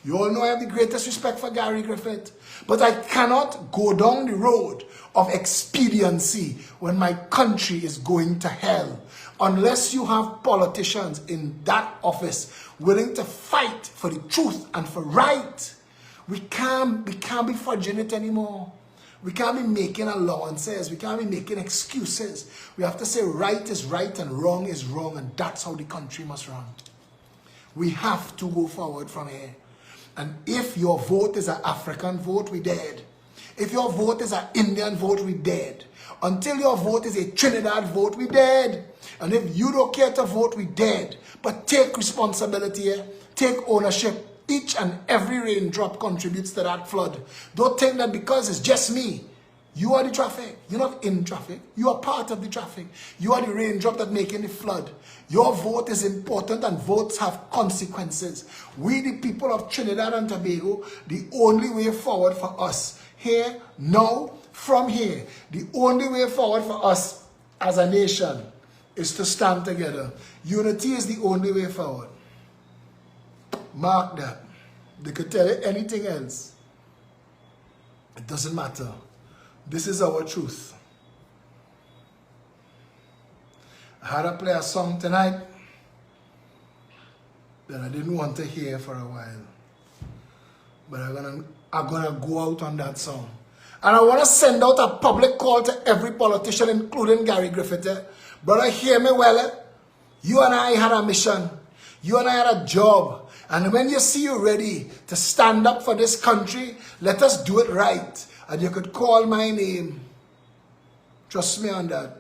You all know I have the greatest respect for Gary Griffith. But I cannot go down the road of expediency when my country is going to hell. Unless you have politicians in that office willing to fight for the truth and for right, we can't be fudging it anymore. We can't be making allowances. We can't be making excuses. We have to say right is right and wrong is wrong, and that's how the country must run. We have to go forward from here. And if your vote is an African vote, we dead. If your vote is an Indian vote, we dead. Until your vote is a Trinidad vote, we dead. And if you don't care to vote, we dead. But take responsibility, take ownership. Each and every raindrop contributes to that flood. Don't think that because it's just me, you are the traffic. You're not in traffic. You are part of the traffic. You are the raindrop that making the flood. Your vote is important and votes have consequences. We, the people of Trinidad and Tobago, the only way forward for us here, now, from here, the only way forward for us as a nation is to stand together. Unity is the only way forward. Mark that. They could tell you anything else. It doesn't matter. This is our truth. I had to play a song tonight that I didn't want to hear for a while. But I'm gonna go out on that song. And I want to send out a public call to every politician, including Gary Griffith. Brother, hear me well. You and I had a mission. You and I had a job. And when you see you ready to stand up for this country, let us do it right. And you could call my name. Trust me on that.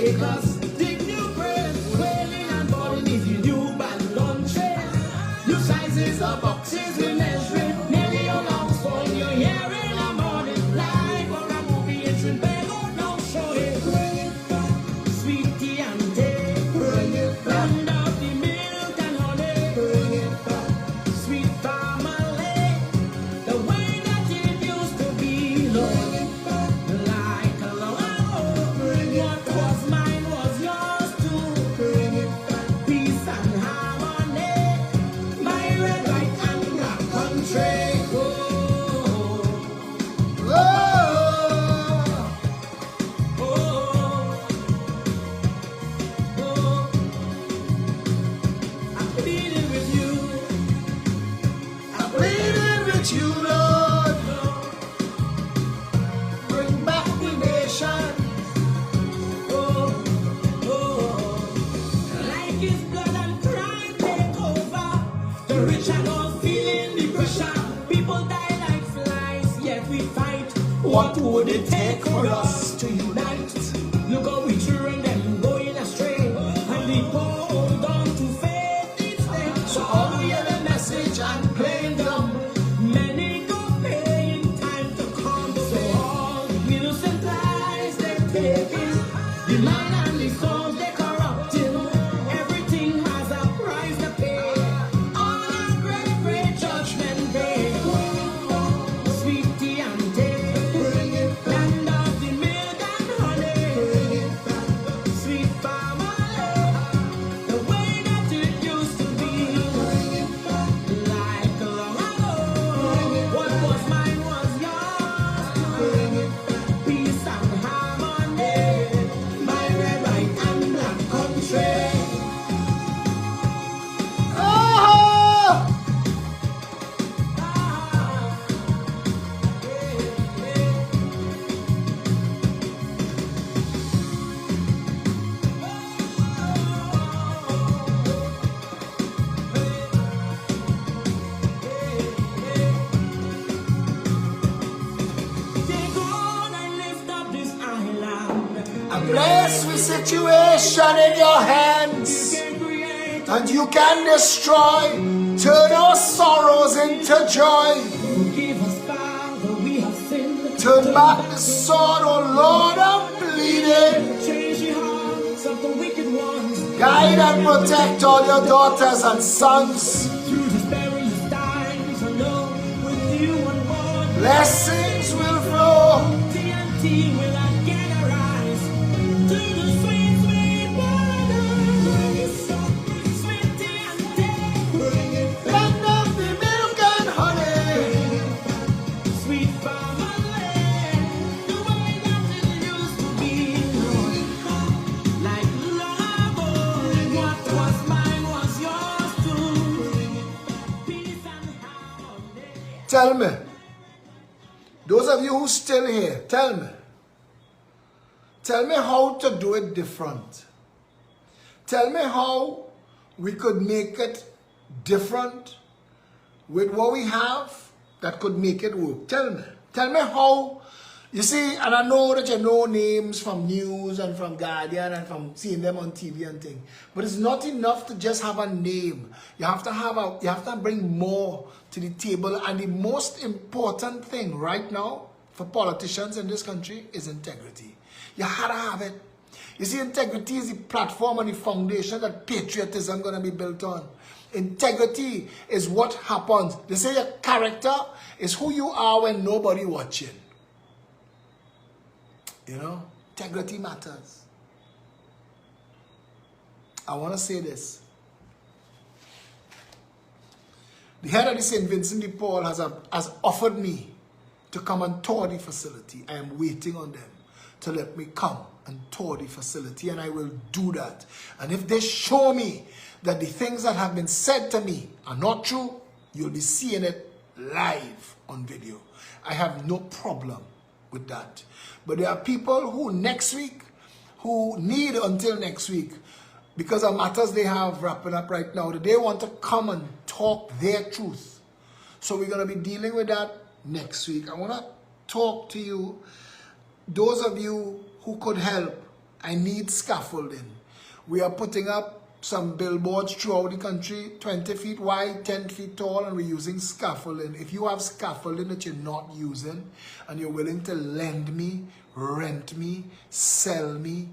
take us. Dig new grave, wailing and falling if you knew but don't trade. New sizes of boxes we measuring. Nearly all long phone you're hearing a morning. Live or a movie entering bag or no show it. Bring it back, sweetie and tea. Bring it back, land of the milk and honey. Bring it back, sweet family. The way that it used to be, Lord. Like a long ago, what was mine was yours too. Bring it back, peace and harmony. My red, white, and black country. Oh, oh, oh. I'm pleading with you. I'm pleading with you, Lord. Bring back the nation. Oh, oh. Like his blood and crime take over. The rich and all feeling the pressure. People die like flies, yet we fight. What would it take for us to unite? Look how we children them going astray, and the poor hold on to faith instead. So all we hear the message and playing dumb. Many go pay in time to come. So all the innocent lives they're taking, the mind and the soul they corrupting. Everything has a price to pay. On a great, great judgment day. Sweetie and tea, land of the milk and honey. Sweet family, the way that it used to be. Like long ago, what was mine was yours. Peace and harmony, my red, white, and black country. Oh! Take on and lift up this island. A blessed situation in your hands, Can create, and you can destroy. Turn our sorrows into joy. forgive us, Father, we have sinned. Turn back the sword, oh Lord, I'm pleading. Change the hearts of the wicked ones. Guide and protect all your daughters and sons. Through the perilous times, I know with you on board, Blessings will flow. TNT will again arise. To the sweet, sweet paradise. Sweet TNT, Land of the milk and honey. sweet family. The way that it used to be. Like long ago, what was mine was yours too. Peace and harmony. Tell me, those of you who still here, tell me how to do it different. Tell me how we could make it different with what we have that could make it work. Tell me how. You see, and I know that you know names from news and from Guardian and from seeing them on TV and things, but it's not enough to just have a name. You have to bring more to the table, and the most important thing right now for politicians in this country is integrity. You have to have it. You see, integrity is the platform and the foundation that patriotism is going to be built on. Integrity is what happens. They say your character is who you are when nobody watching. You know, integrity matters. I want to say this. The head of the St. Vincent de Paul has offered me to come and tour the facility. I am waiting on them to let me come and tour the facility, and I will do that. And if they show me that the things that have been said to me are not true, you'll be seeing it live on video. I have no problem with that. But there are people who next week, who need until next week, because of matters they have wrapping up right now, that they want to come and talk their truth. So we're going to be dealing with that next week. I want to talk to you, those of you who could help I need scaffolding. We are putting up some billboards throughout the country, 20 feet wide, 10 feet tall, and we're using scaffolding. If you have scaffolding that you're not using and you're willing to lend me, rent me, sell me,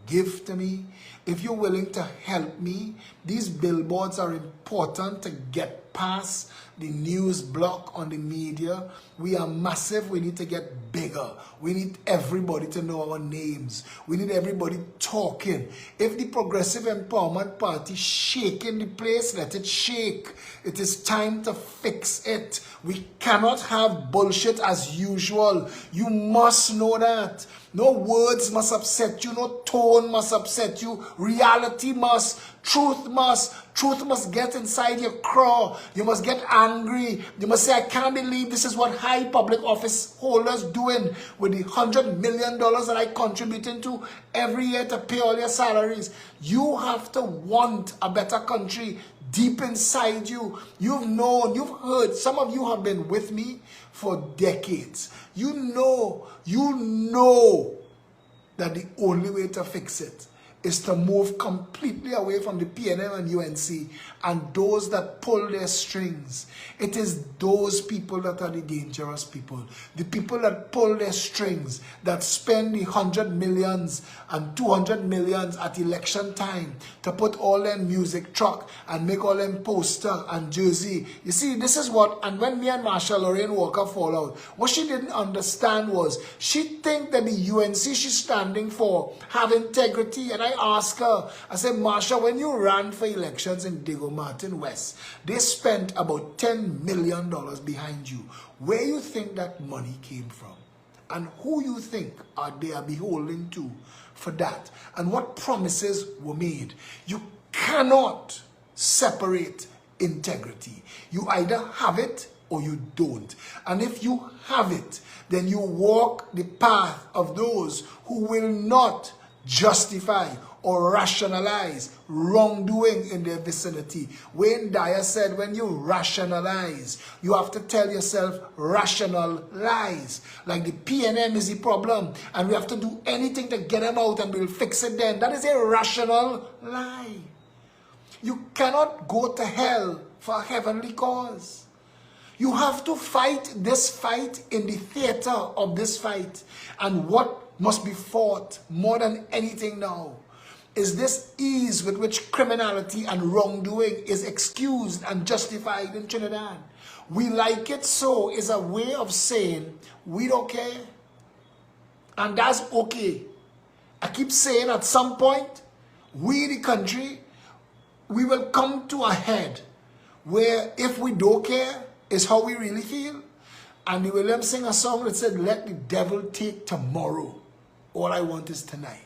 give to me, if you're willing to help me, these billboards are important to get past the news block on the media. We are massive. We need to get bigger. We need everybody to know our names. We need everybody talking. If the Progressive Empowerment Party shaking the place, let it shake. It is time to fix it. We cannot have bullshit as usual. You must know that. No words must upset you. No tone must upset you. Reality must. Truth must get inside your craw. You must get angry. You must say, I can't believe this is what high public office holders doing with the $100 million that I contribute into every year to pay all your salaries. You have to want a better country deep inside you. You've known, you've heard. Some of you have been with me for decades. You know that the only way to fix it is to move completely away from the PNM and UNC and those that pull their strings. It is those people that are the dangerous people. The people that pull their strings, that spend the 100 millions and 200 millions at election time to put all them music truck and make all them poster and jersey. You see, this is what, and when me and Marsha Lorraine Walker fall out, what she didn't understand was, she think that the UNC she's standing for have integrity. And I asked her, I said, Marsha, when you ran for elections in Diego Martin West, they spent about $10 million behind you. Where you think that money came from? And who you think they are beholden to for that? And what promises were made? You cannot separate integrity. You either have it or you don't. And if you have it, then you walk the path of those who will not justify or rationalize wrongdoing in their vicinity. Wayne Dyer said, when you rationalize, you have to tell yourself rational lies. Like the PNM is the problem, and we have to do anything to get them out and we'll fix it then. That is a rational lie. You cannot go to hell for a heavenly cause. You have to fight this fight in the theater of this fight. And what must be fought more than anything now is this ease with which criminality and wrongdoing is excused and justified in Trinidad. We like it so is a way of saying we don't care. And that's okay. I keep saying at some point, we the country, we will come to a head where if we don't care is how we really feel. And the Williams sing a song that said, let the devil take tomorrow. All I want is tonight.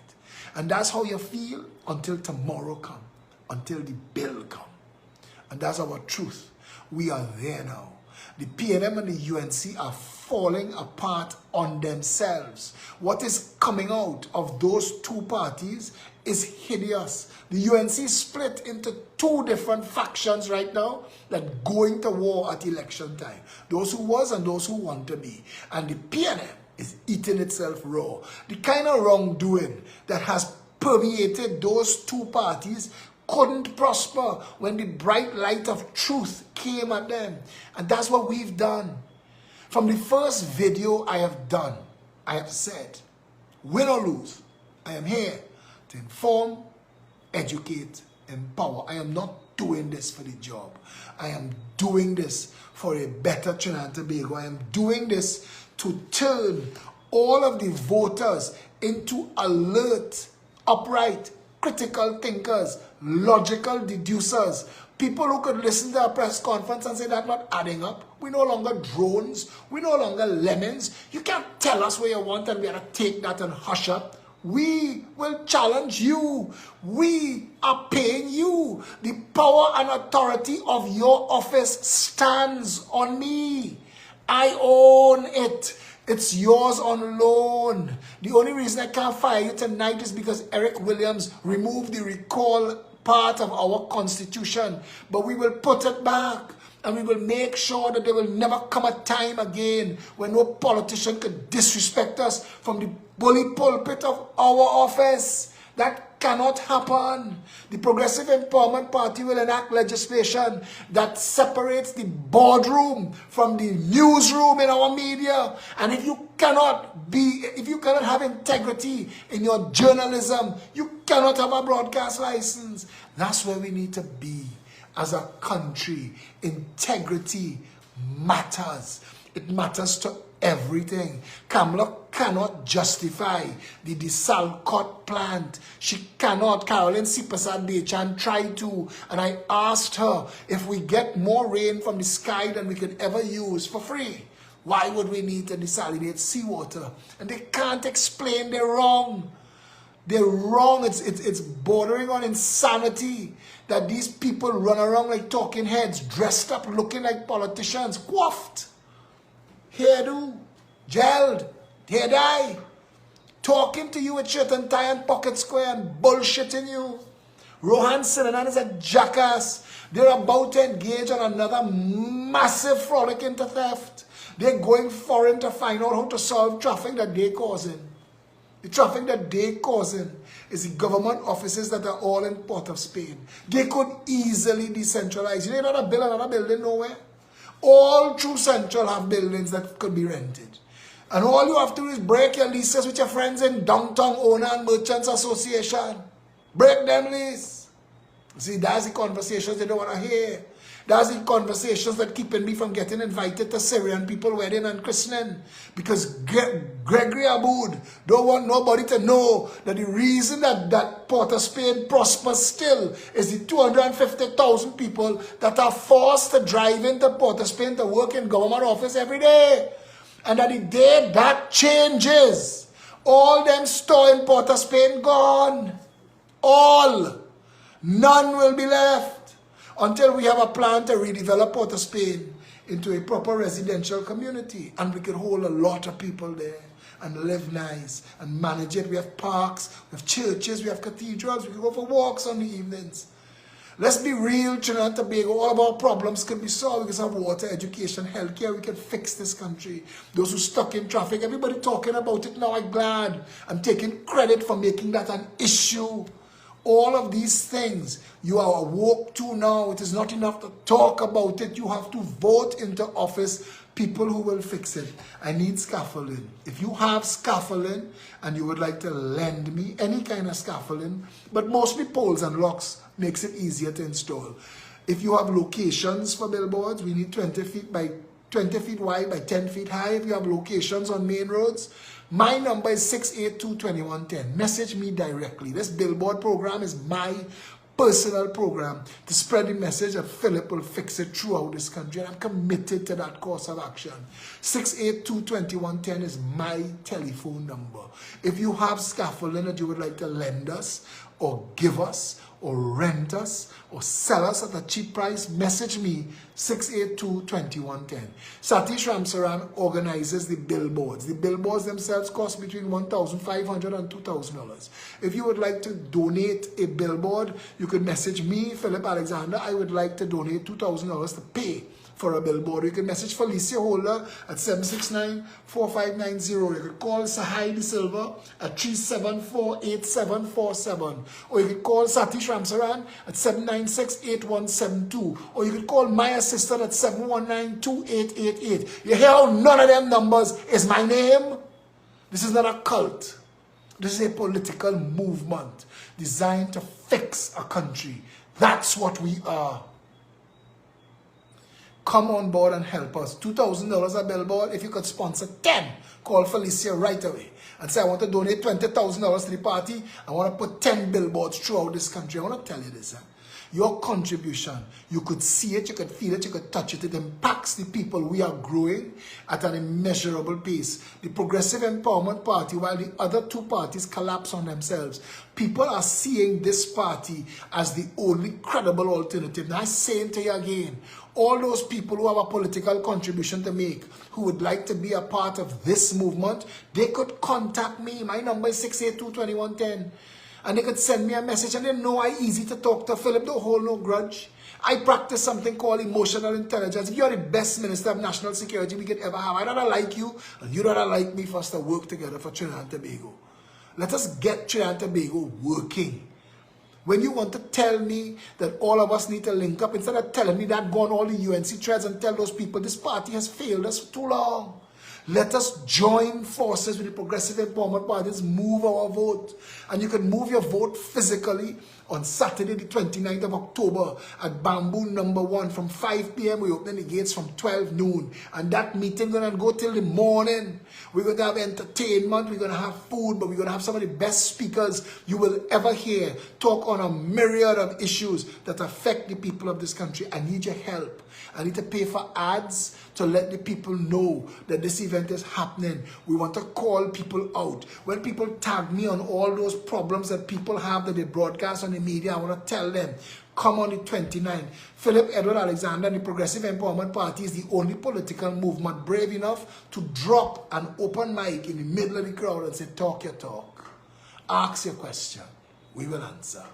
And that's how you feel until tomorrow come, until the bill come. And that's our truth. We are there now. The PNM and the UNC are falling apart on themselves. What is coming out of those two parties is hideous. The UNC split into two different factions right now that going to war at election time. Those who was and those who want to be. And the PNM is eating itself raw. The kind of wrongdoing that has permeated those two parties couldn't prosper when the bright light of truth came at them. And that's what we've done. From the first video I have done, I have said, win or lose, I am here to inform, educate, empower. I am not doing this for the job. I am doing this for a better Trinidad and Tobago. I am doing this to turn all of the voters into alert, upright, critical thinkers, logical deducers, people who could listen to a press conference and say that's not adding up. We're no longer drones. We're no longer lemons. You can't tell us what you want and we have to take that and hush up. We will challenge you. We are paying you. The power and authority of your office stands on me. I own it. It's yours on loan. The only reason I can't fire you tonight is because Eric Williams removed the recall part of our constitution. But we will put it back. And we will make sure that there will never come a time again when no politician could disrespect us from the bully pulpit of our office. That cannot happen. The Progressive Empowerment Party will enact legislation that separates the boardroom from the newsroom in our media. And if you cannot have integrity in your journalism, you cannot have a broadcast license. That's where we need to be as a country. Integrity matters. It matters to everything. Kamala cannot justify the Desalcott plant. She cannot. Caroline Sipasad-Dechan tried to, and I asked her, if we get more rain from the sky than we could ever use for free, why would we need to desalinate seawater? And they can't explain. They're wrong. They're wrong. It's bordering on insanity that these people run around like talking heads, dressed up, looking like politicians, coiffed, hairdo, gelled, hair dye, talking to you with shirt and tie and pocket square and bullshitting you. Rohan Sinanan is a jackass. They're about to engage on another massive frolic into theft. They're going foreign to find out how to solve traffic that they're causing. The traffic that they're causing is the government offices that are all in Port of Spain. They could easily decentralize. You know, not build another building nowhere. All through Central have buildings that could be rented. And all you have to do is break your leases with your friends in Downtown Owner and Merchants Association. Break them lease. See, that's the conversations they don't want to hear. That's the conversations that keeping me from getting invited to Syrian people wedding and christening. Because Gregory Aboud don't want nobody to know that the reason that Port of Spain prospers still is the 250,000 people that are forced to drive into Port of Spain to work in government office every day. And that the day that changes, all them store in Port of Spain gone. All. None will be left. Until we have a plan to redevelop Port of Spain into a proper residential community. And we can hold a lot of people there and live nice and manage it. We have parks, we have churches, we have cathedrals, we can go for walks on the evenings. Let's be real, Trinidad and Tobago. All of our problems can be solved because of water, education, healthcare. We can fix this country. Those who stuck in traffic, everybody talking about it now, I'm glad. I'm taking credit for making that an issue. All of these things you are awoke to now. It is not enough to talk about it. You have to vote into office people who will fix it. I need scaffolding. If you have scaffolding and you would like to lend me any kind of scaffolding, but mostly poles and locks makes it easier to install. If you have locations for billboards, we need 20 feet wide by 10 feet high. If you have locations on main roads, my number is 682-2110. Message me directly. This billboard program is my personal program to spread the message that Phillip will fix it throughout this country. And I'm committed to that course of action. 682-2110 is my telephone number. If you have scaffolding that you would like to lend us or give us or rent us or sell us at a cheap price, message me 682-2110. Satish Ramsaran organizes the billboards. The billboards themselves cost between $1,500 and $2,000. If you would like to donate a billboard, you could message me, Philip Alexander. I would like to donate $2,000 to pay for a billboard. You can message Felicia Holder at 769-4590. You can call Sahai De Silva at 374-8747. Or you can call Satish Ramsaran at 796-8172. Or you can call my assistant at 719-2888. You hear how none of them numbers is my name? This is not a cult. This is a political movement designed to fix a country. That's what we are. Come on board and help us. $2,000 a billboard. If you could sponsor 10, call Felicia right away and say, I want to donate $20,000 to the party. I want to put 10 billboards throughout this country. I want to tell you this. Your contribution, you could see it, you could feel it, you could touch it. It impacts the people. We are growing at an immeasurable pace. The Progressive Empowerment Party, while the other two parties collapse on themselves, people are seeing this party as the only credible alternative. Now I'm saying to you again, all those people who have a political contribution to make, who would like to be a part of this movement, they could contact me. My number is 682-2110. And they could send me a message, and they know I'm easy to talk to. Philip, don't hold no grudge. I practice something called emotional intelligence. If you're the best Minister of National Security we could ever have, I'd rather like you, and you'd rather like me for us to work together for Trinidad and Tobago. Let us get Trinidad and Tobago working. When you want to tell me that all of us need to link up, instead of telling me that, go on all the UNC threads and tell those people this party has failed us for too long. Let us join forces with the Progressive Empowerment Parties, move our vote. And you can move your vote physically on Saturday the 29th of October at Bamboo number 1 from 5 p.m. We open the gates from 12 noon. And that meeting going to go till the morning. We're going to have entertainment, we're going to have food, but we're going to have some of the best speakers you will ever hear talk on a myriad of issues that affect the people of this country. I need your help. I need to pay for ads to let the people know that this event is happening. We want to call people out. When people tag me on all those problems that people have that they broadcast on the media, I want to tell them, come on the 29th. Phillip Edward Alexander and the Progressive Empowerment Party is the only political movement brave enough to drop an open mic in the middle of the crowd and say, talk your talk. Ask your question. We will answer.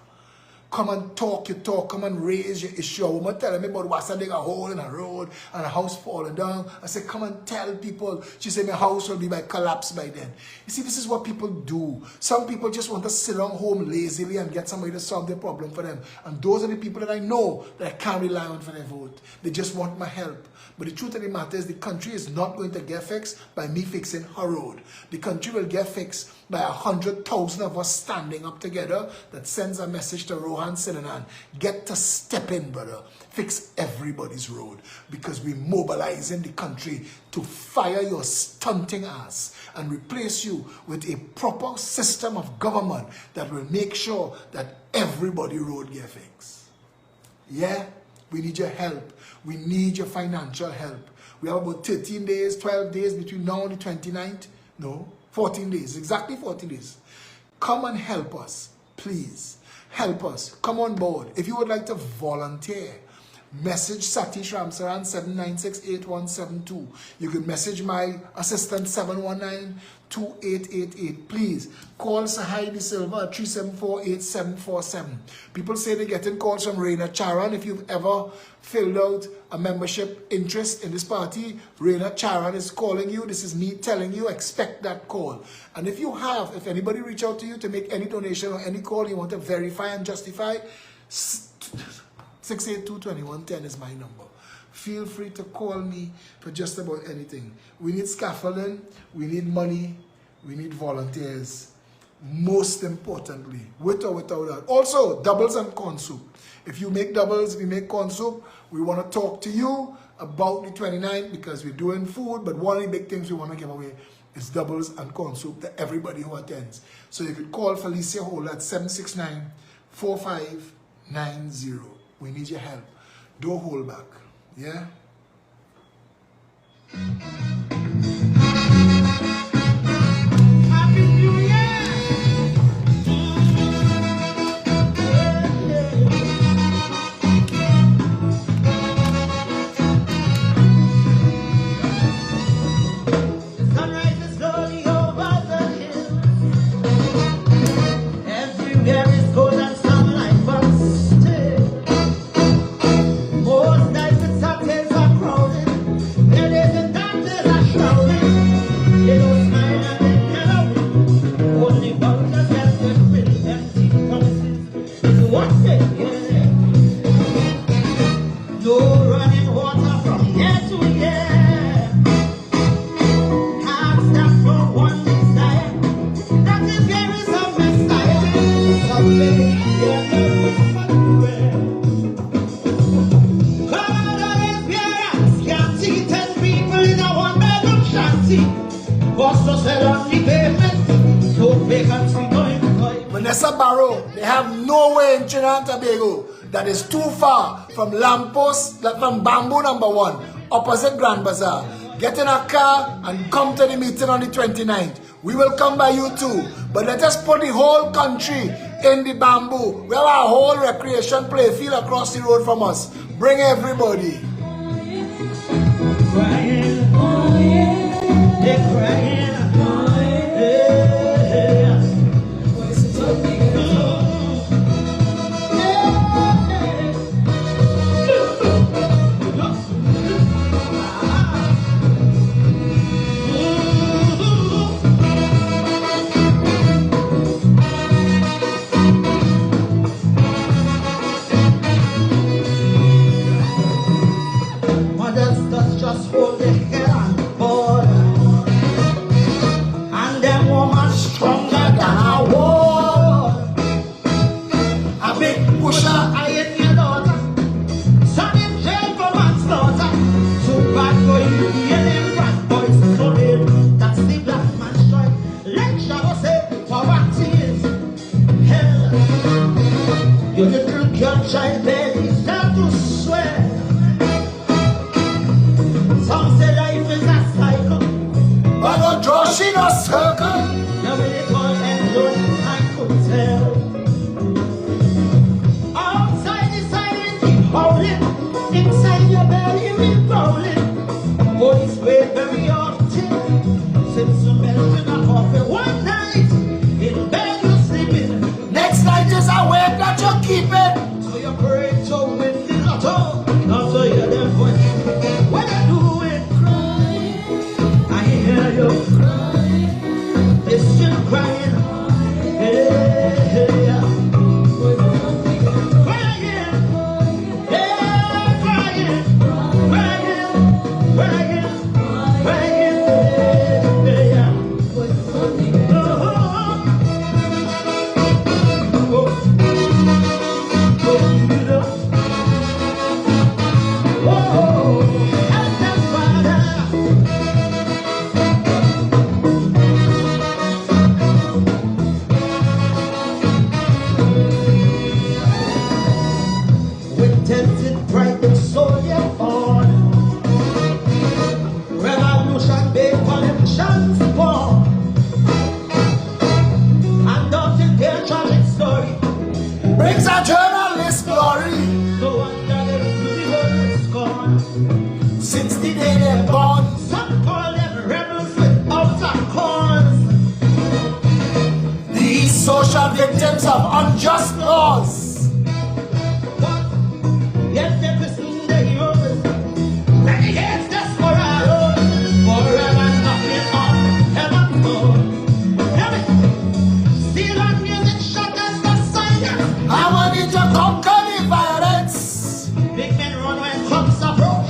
Come and talk your talk. Come and raise your issue. A woman telling me about what's a dig a hole in a road and a house falling down. I said, come and tell people. She said, my house will be by collapse by then. You see, this is what people do. Some people just want to sit down home lazily and get somebody to solve their problem for them. And those are the people that I know that I can't rely on for their vote. They just want my help. But the truth of the matter is the country is not going to get fixed by me fixing her road. The country will get fixed by 100,000 of us standing up together that sends a message to Rohan Sinanan. Get to step in, brother. Fix everybody's road. Because we're mobilizing the country to fire your stunting ass and replace you with a proper system of government that will make sure that everybody road get fixed. Yeah? We need your help. We need your financial help. We have about 13 days, 12 days between now and the 29th. No, 14 days. Exactly 14 days. Come and help us. Please. Help us. Come on board. If you would like to volunteer, message Satish Ramsaran 7968172. You can message my assistant 719-2888. Please call Sahai De Silva at 374-8747. People say they're getting calls from Reina Charan. If you've ever filled out a membership interest in this party, Reina Charan is calling you. This is me telling you, expect that call. And if you have, if anybody reach out to you to make any donation or any call you want to verify and justify, 682-2110 is my number. Feel free to call me for just about anything. We need scaffolding, we need money, we need volunteers. Most importantly, with or without that. Also, doubles and corn soup. If you make doubles, we make corn soup, we want to talk to you about the 29th because we're doing food, but one of the big things we want to give away is doubles and corn soup to everybody who attends. So you can call Felicia Hall at 769-4590. We need your help. Don't hold back. Yeah? Happy New Year! The sun rises slowly over the hill. Everywhere is cold and sunlight, but still. Most nights the cocktails are crowded. Where there's a doctors are shrouded. They don't smile and they yellow. Only vultures left with empty promises. It's what they get. No running water from year to year. Can't stop for one desire. That is there is a Messiah. Someday they'll never somewhere. All of his parents can't see 10 people in a one-bedroom shanty. Boss to sell on the pavement. So vacancy going. Vanessa Barrow, they have nowhere in Trinidad and Tobago that is too far from lamppost, from Bamboo number 1, opposite Grand Bazaar. Get in a car and come to the meeting on the 29th. We will come by you too. But let us put the whole country in the Bamboo. We have a whole recreation play field across the road from us. Bring everybody. Crying, oh yeah, they're crying, oh yeah. Voice is so big. Your little girl child baby start to swear. Some say life is a cycle, but don't draw she no circle. now when it all ends, I could tell. Outside the silence keep howling, inside your belly we growling. Boys wait very often, since you melted a coffee one night. In bed you sleeping, Next night is a wake that you keep it. so you pray to win the lotto. After you hear them voice, what you doing? I hear you crying, it's still crying. Hey, hey, yeah. Crying, yeah, crying, crying, crying, crying, hey, yeah. Brings a journalist glory. Since the day they're born, Some call them rebels with outside corners. these social victims of unjust laws. But yet they christen the heroes. Many years desperado, forever knocking on heaven's door. Heaven, still on music shatters the silence. I want it to conquer the violence. Big men run when cops approach.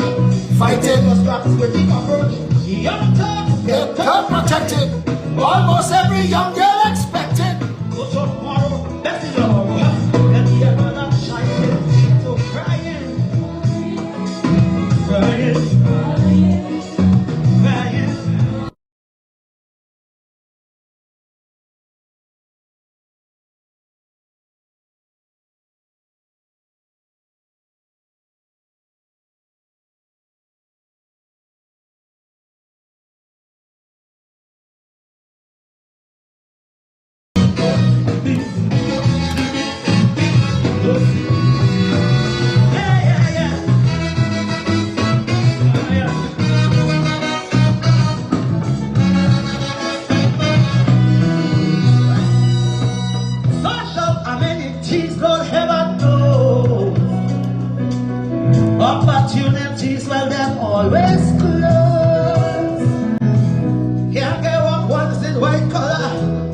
Fighting Those straps with the approach. Young turks get God protected. Almost every young girl expected. go tomorrow, that's it all. And the other shining, so crying, crying, crying. Social amenities don't ever know. Opportunities, well, they're always closed. Can't get walk once in white collar.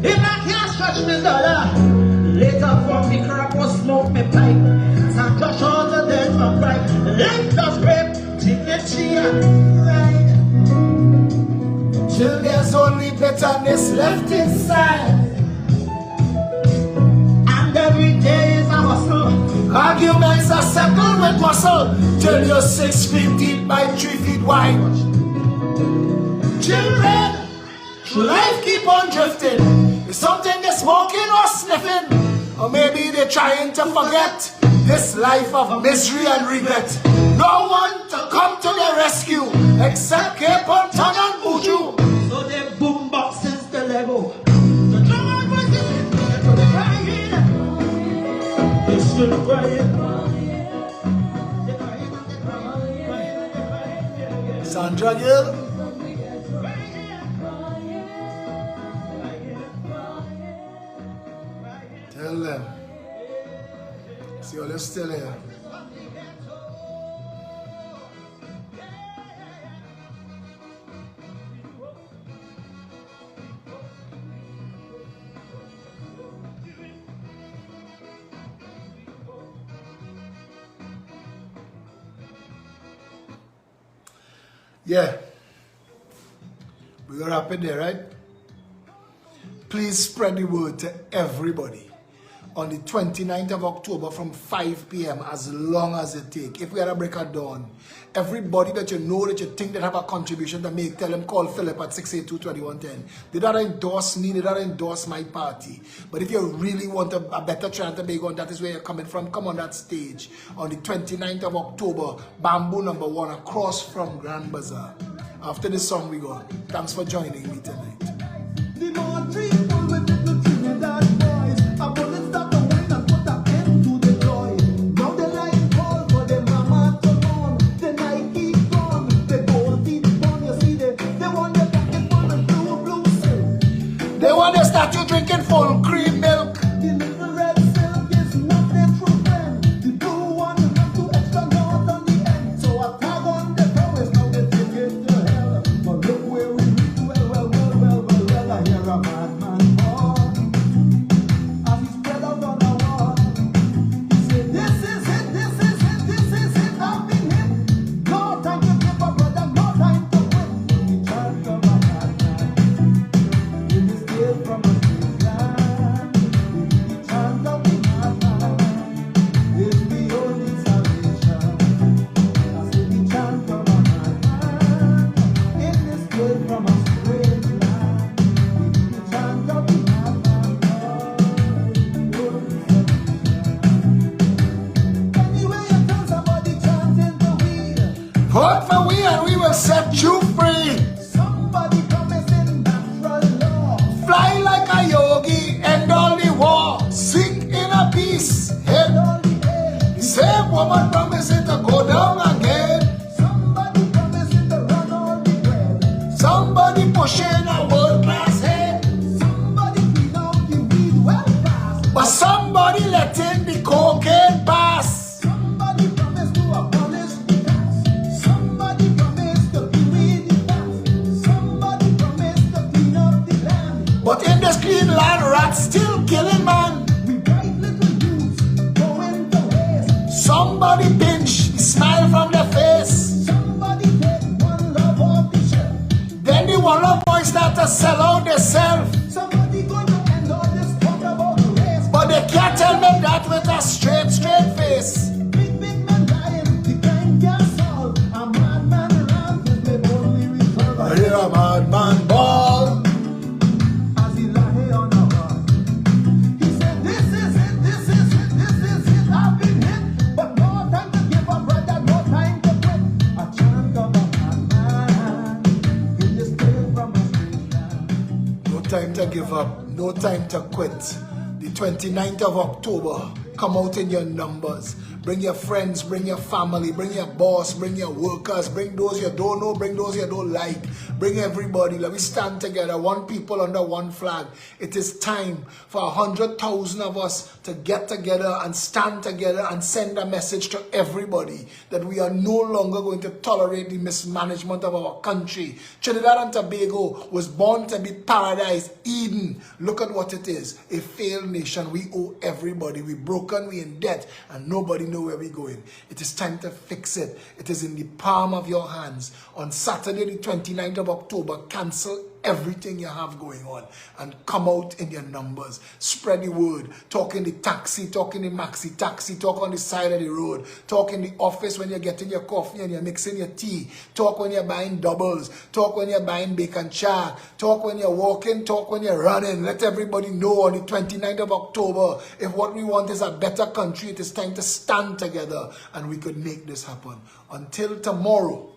If I can't stretch me dollar, later from me crack or smoke me pipe. Start to show the dead from right. Life does rape, dignity and pride. Till there's only bitterness left inside. And every day is a hustle. Arguments are settled with muscle. Till you're 6 feet deep by 3 feet wide. Children, life keep on drifting. It's something they're smoking or sniffing. Or maybe they're trying to forget this life of misery and regret. No one to come to their rescue except Cape Ton and Buju. So they boom boxes the Lego. The drum voices for the crying. They're still crying. They're crying, they're crying, they're crying. Sandra Gill, tell them. See, you're still here. Yeah. We're gonna wrap it there, right? Please spread the word to everybody. on the 29th of October from 5 p.m. as long as it take. If we had a break at dawn, everybody that you know that you think that have a contribution to make, tell them call Phillip at 682-2110. They don't endorse me, they don't endorse my party. But if you really want a better chance to make on, that is where you're coming from, come on that stage on the 29th of October, Bamboo number 1 across from Grand Bazaar. After this song we go. Thanks for joining me tonight. They want to start you drinking full cream milk. The little red silk is not their true friend. The blue one have to extra north on the end. So I tag on the powers, now they take it to hell. But look where we reach, well, I hear a madman call. As he spread out on the wall, he said, this is it, I've been hit. No time to give up, brother, no time to quit. We charge of a madman. From a street land, the chant of the madman is the only salvation. I say the chant of a madman in this place from a strange land. The chant of the madman is the only salvation. Anyway, you tell somebody chanting the wheel. Vote for we and we will set you free. Somebody promising natural law. Fly like a yogi, end all the war. Sing in a peace, head all the air. The same woman promising to go down again. Somebody promising to run all the bread. Somebody pushing a world class head. Somebody clean up the weed well fast. But somebody letting the cocaine pass. Somebody promised to abolish the tax. Somebody promised to be with the tax. Somebody promised to clean up the land. But in this clean land, rats still killing man. We bright little youths going to waste. Somebody pinch the smile from their face. Somebody take one love off the shelf. Then the one love boys start to sell out themselves. Somebody going to end all this talk about the race. But they can't tell me that with a straight face. Big man dying, the crime can't solve. A madman around is the only resolve. I hear a madman ball. As he lay on the wall, he said, this is it, I've been hit. But no time to give up, brother, no time to quit. A chant of a madman in this place from a street land. No time to give up, no time to quit. The 29th of October, come out in your numbers. Bring your friends, bring your family, bring your boss, bring your workers, bring those you don't know, bring those you don't like. Bring everybody. Let me stand together, one people under one flag. It is time for 100,000 of us to get together and stand together and send a message to everybody that we are no longer going to tolerate the mismanagement of our country. Trinidad and Tobago was born to be paradise, Eden. Look at what it is, a failed nation. We owe everybody. We're broken, we're in debt, and nobody know where we're going. It is time to fix it. It is in the palm of your hands. On Saturday, the 29th of October, cancel everything you have going on and come out in your numbers. Spread the word. Talk in the taxi, talk in the maxi taxi, talk on the side of the road, talk in the office when you're getting your coffee and you're mixing your tea, talk when you're buying doubles, talk when you're buying bacon char, talk when you're walking, talk when you're running. Let everybody know on the 29th of October, if what we want is a better country, it is time to stand together and we could make this happen. Until tomorrow,